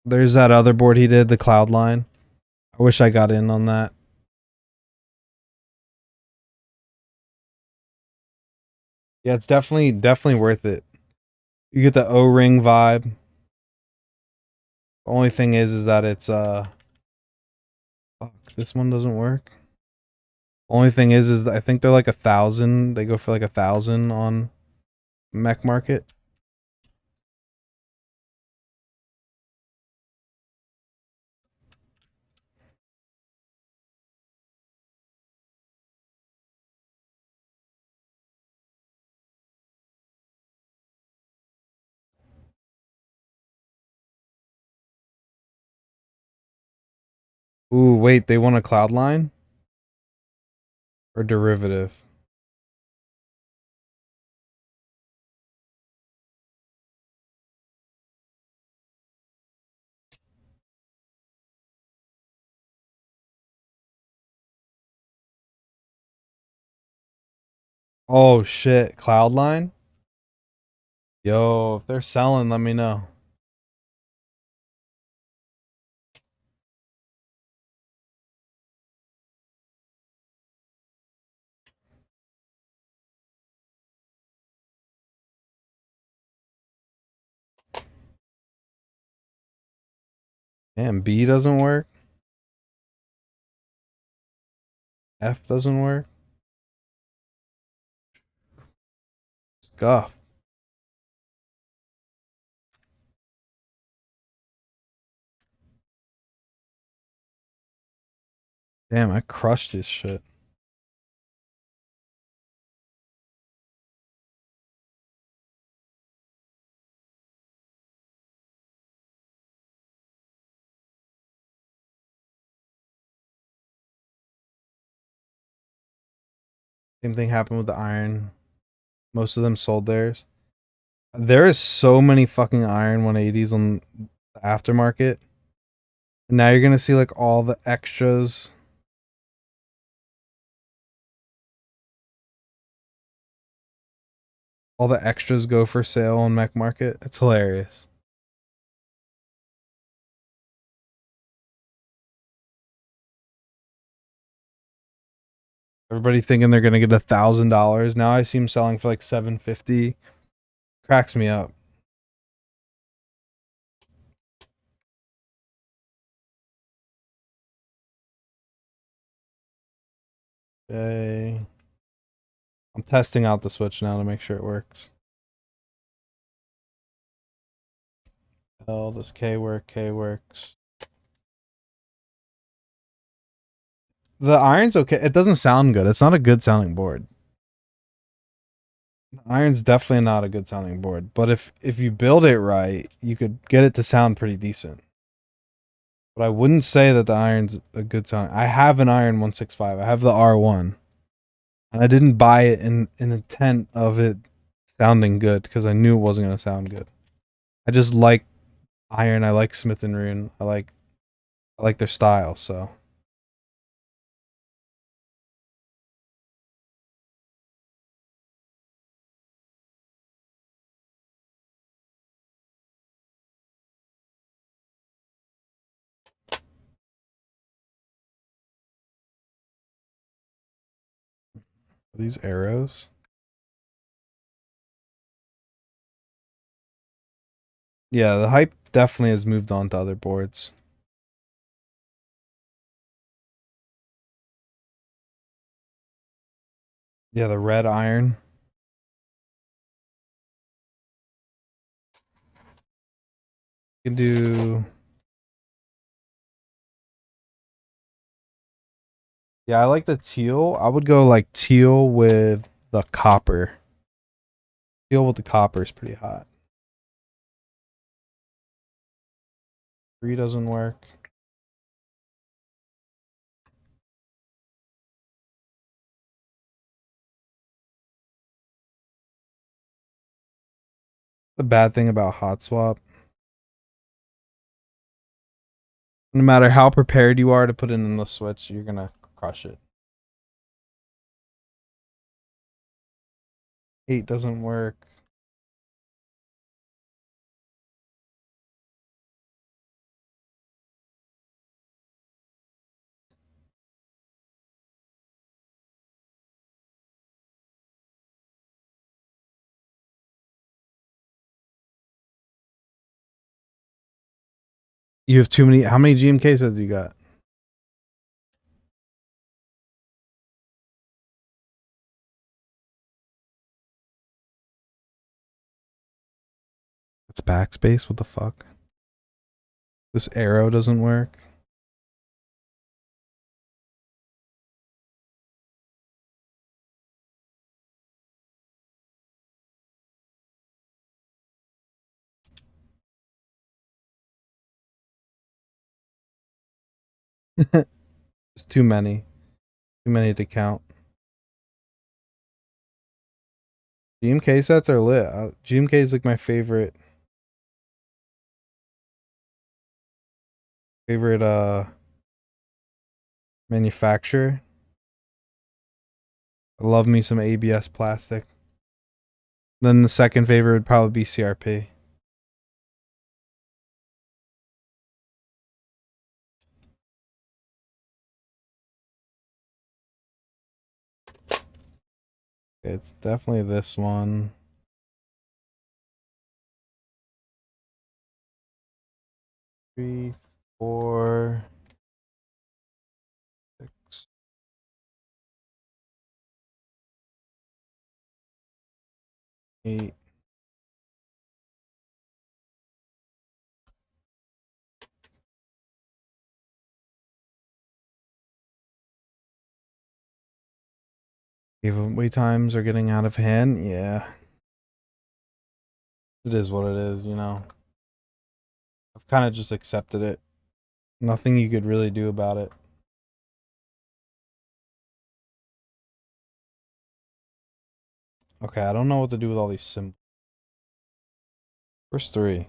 There's that other board he did, the cloud line. I wish I got in on that. Yeah, it's definitely worth it. You get the O-ring vibe. The only thing is that it's fuck, this one doesn't work. Only thing is I think they're like 1,000. They go for like 1,000 on Mech Market. Ooh, wait, they want a cloud line or derivative? Oh shit, cloud line? Yo, if they're selling, let me know. Damn, B doesn't work. F doesn't work. Scuff. Damn, I crushed this shit. Same thing happened with the iron. Most of them sold theirs. There is so many fucking iron 180s on the aftermarket. And now you're gonna see like all the extras. All the extras go for sale on Mech Market. It's hilarious. Everybody thinking they're gonna get $1,000. Now I see them selling for like $750. Cracks me up. Okay. I'm testing out the switch now to make sure it works. L, does K work? K works. The iron's okay. It doesn't sound good. It's not a good sounding board. The iron's definitely not a good sounding board. But if you build it right, you could get it to sound pretty decent. But I wouldn't say that the iron's a good sound. I have an iron 165. I have the R1. And I didn't buy it in intent of it sounding good because I knew it wasn't going to sound good. I just like iron. I like Smith and Rune. I like their style, so. Are these arrows? Yeah, the hype definitely has moved on to other boards. Yeah, the red iron. You can do. Yeah, I like the teal. I would go like teal with the copper. Teal with the copper is pretty hot. 3 doesn't work. The bad thing about hot swap, no matter how prepared you are to put it in the switch, you're gonna crush it. 8 doesn't work. You have too many. How many GMK sets you got? It's backspace. What the fuck? This arrow doesn't work. It's too many. Too many to count. GMK sets are lit. GMK is like my favorite manufacturer. I love me some ABS plastic. Then the second favorite would probably be CRP. It's definitely this one. Three, 4, 6, 8. Giveaway times are getting out of hand. Yeah. It is what it is, you know. I've kind of just accepted it. Nothing you could really do about it. Okay, I don't know what to do with all these symbols. Where's 3?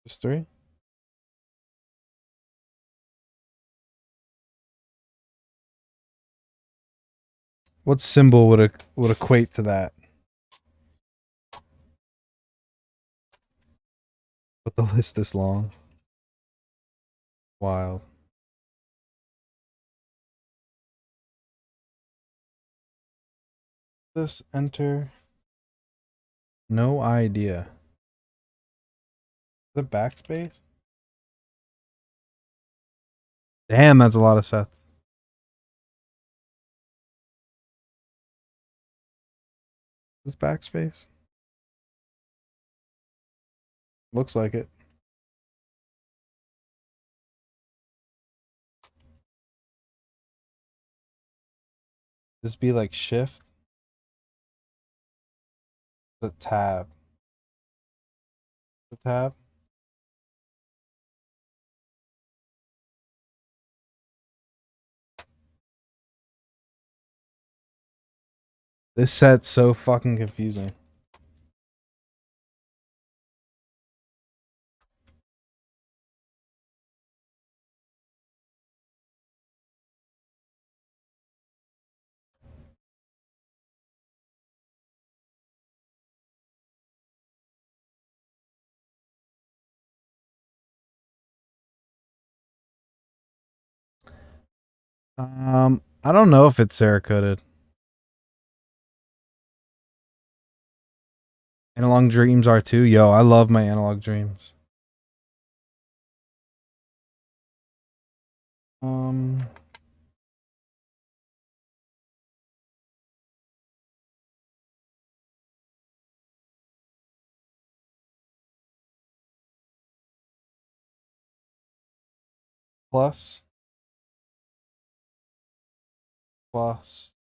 Is 3? What symbol would equate to that? But the list is long. Wild. This enter. No idea. The backspace? Damn, that's a lot of sets. This backspace? Looks like it. This be like shift? The tab. The tab? This set's so fucking confusing. I don't know if it's Cerakoted. Analog Dreams are too. Yo, I love my Analog Dreams. Um, plus. Plus.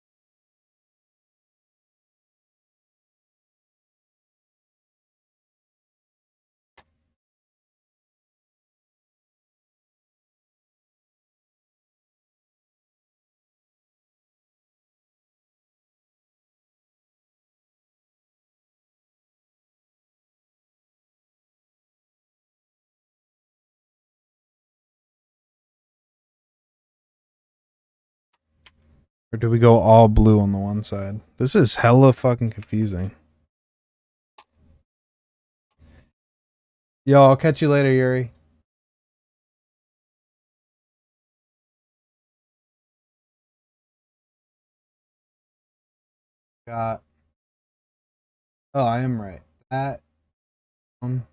Or do we go all blue on the one side? This is hella fucking confusing. Yo, I'll catch you later, Yuri. Got. Oh, I am right. That. Um,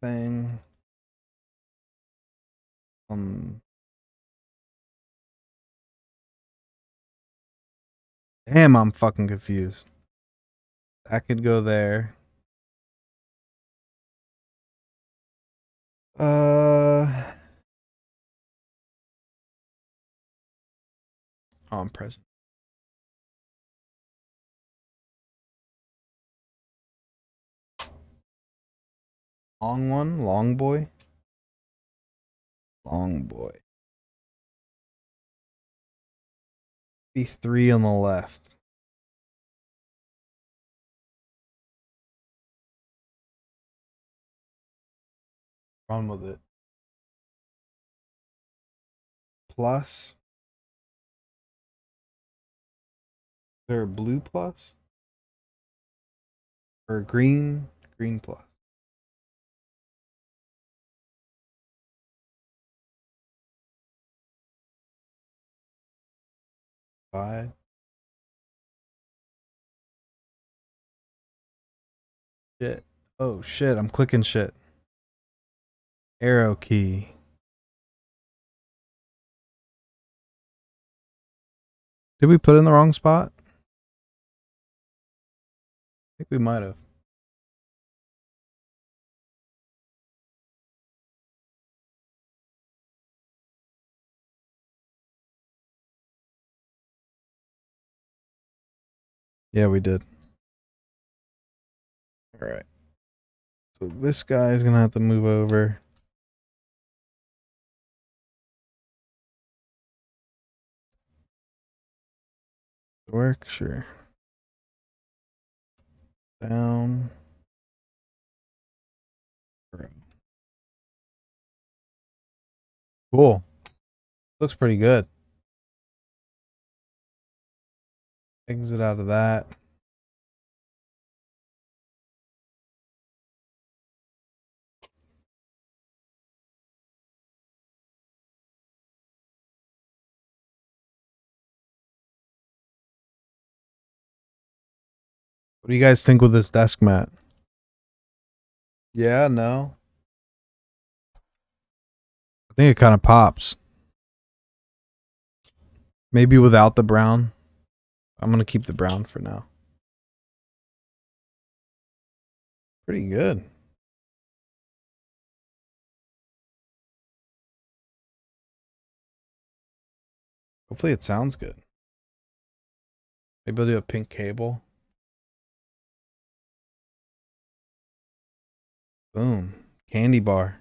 thing. Um. Damn, I'm fucking confused. That could go there. Oh, I'm present. Long one, long boy. Long boy. Be 3 on the left. Run with it. Plus. there a blue plus? Or green? Green plus. Five. Shit. Oh shit, I'm clicking shit. Arrow key. Did we put it in the wrong spot? I think we might have. Yeah, we did. All right. So this guy is going to have to move over. Work, sure. Down. Cool. Looks pretty good. Exit out of that. What do you guys think with this desk mat? Yeah, no. I think it kind of pops. Maybe without the brown. I'm going to keep the brown for now. Pretty good. Hopefully it sounds good. Maybe I'll do a pink cable. Boom. Candy bar.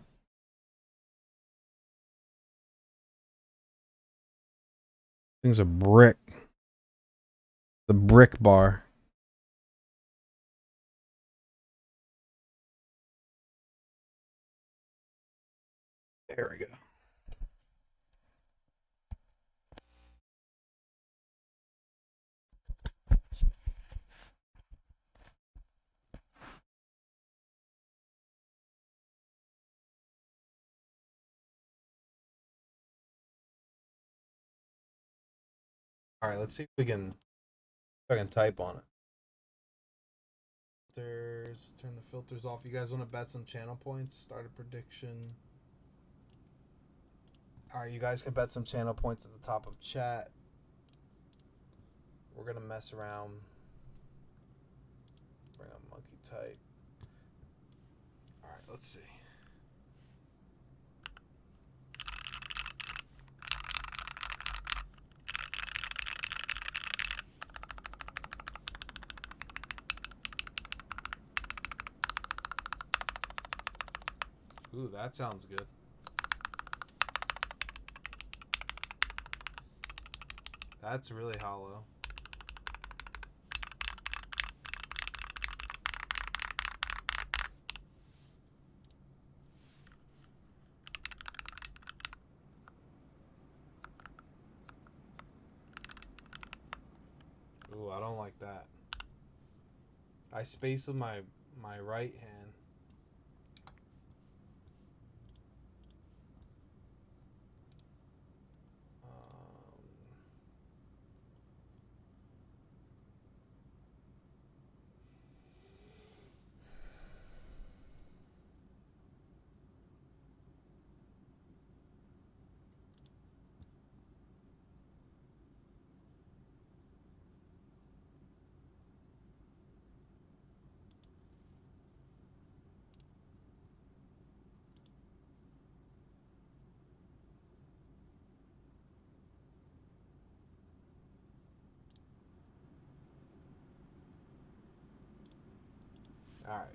Thing's a brick. The brick bar. There we go. All right, let's see if we can, if I can type on it. Filters, turn the filters off. You guys want to bet some channel points? Start a prediction. All right, you guys can bet some channel points at the top of chat. We're gonna mess around. Bring up monkey type. All right, let's see. Ooh, that sounds good. That's really hollow. Ooh, I don't like that. I space with my right hand. All right.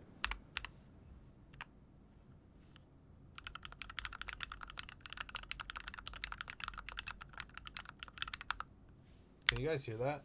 Can you guys hear that?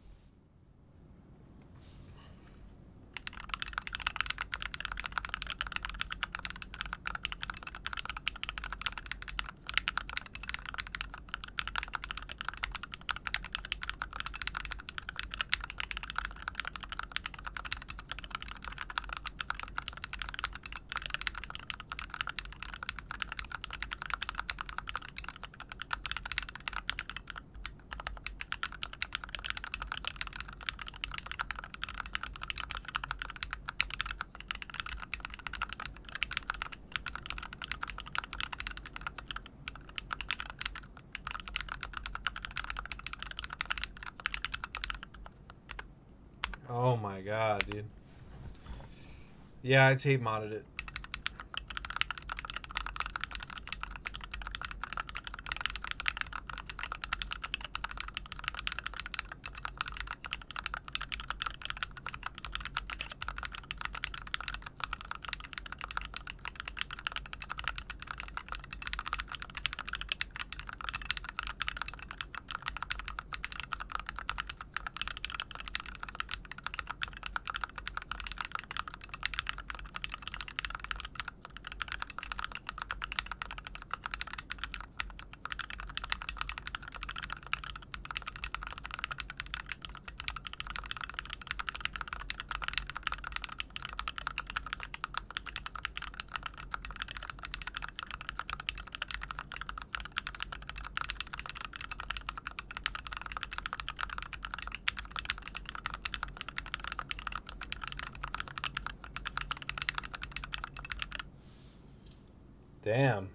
Oh my god, dude. Yeah, I tape modded it. Damn.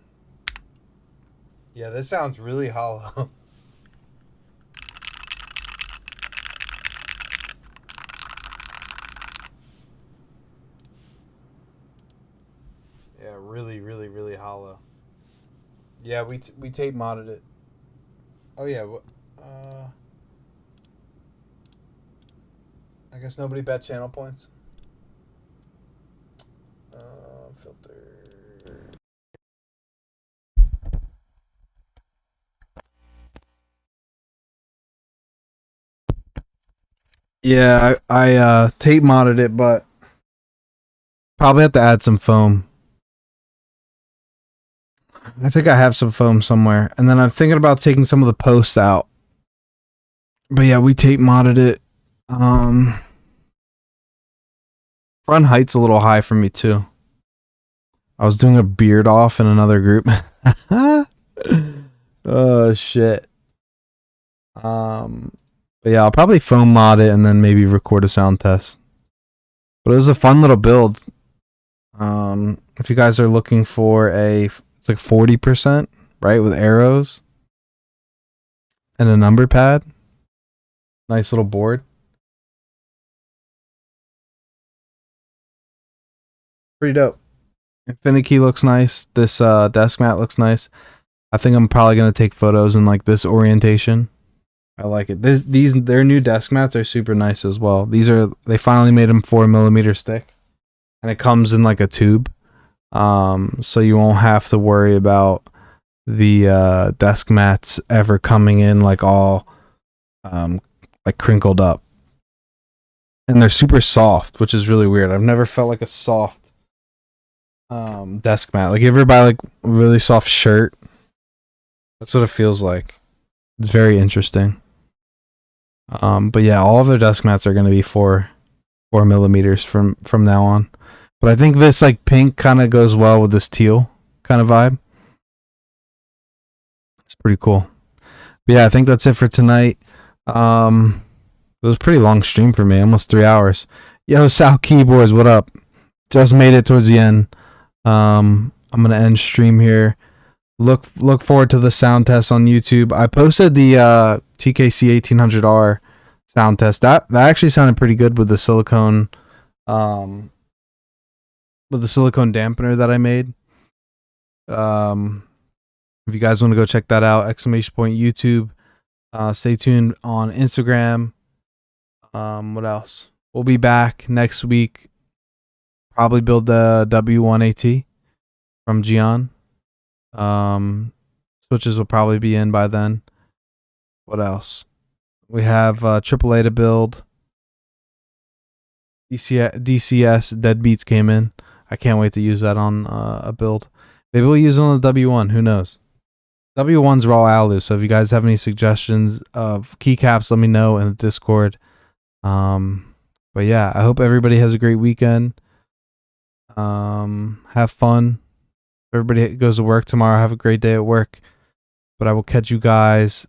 Yeah, this sounds really hollow. Yeah, really, really, really hollow. Yeah, we tape modded it. Oh yeah. I guess nobody bet channel points. Filter. Yeah, I tape modded it, but probably have to add some foam. I think I have some foam somewhere. And then I'm thinking about taking some of the posts out. But yeah, we tape modded it. Front height's a little high for me too. I was doing a beard off in another group. Oh shit. But yeah, I'll probably foam mod it and then maybe record a sound test. But it was a fun little build. If you guys are looking for it's like 40%, right, with arrows and a number pad. Nice little board. Pretty dope. Infinity looks nice. This desk mat looks nice. I think I'm probably gonna take photos in like this orientation. I like it. Their new desk mats are super nice as well. They finally made them 4mm thick, and it comes in like a tube, so you won't have to worry about the desk mats ever coming in like all like crinkled up. And they're super soft, which is really weird. I've never felt like a soft desk mat. Like, you ever buy like a really soft shirt? That's what it feels like. It's very interesting. But yeah, all of their desk mats are going to be 4mm from now on. But I think this like pink kind of goes well with this teal kind of vibe. It's pretty cool. But yeah, I think that's it for tonight. It was a pretty long stream for me, almost 3 hours. Yo, Sal Keyboards, what up? Just made it towards the end. I'm gonna end stream here. Look forward to the sound test on YouTube. I posted the TKC 1800R sound test. That actually sounded pretty good with the silicone dampener that I made. If you guys want to go check that out, exclamation point YouTube. Stay tuned on Instagram. What else? We'll be back next week. Probably build the W1AT from Gian. Switches will probably be in by then. What else? We have AAA to build. DCS Deadbeats came in. I can't wait to use that on a build. Maybe we'll use it on the W1. Who knows? W1's raw alu. So if you guys have any suggestions of keycaps, let me know in the Discord. But yeah, I hope everybody has a great weekend. Have fun. Everybody goes to work tomorrow. Have a great day at work. But I will catch you guys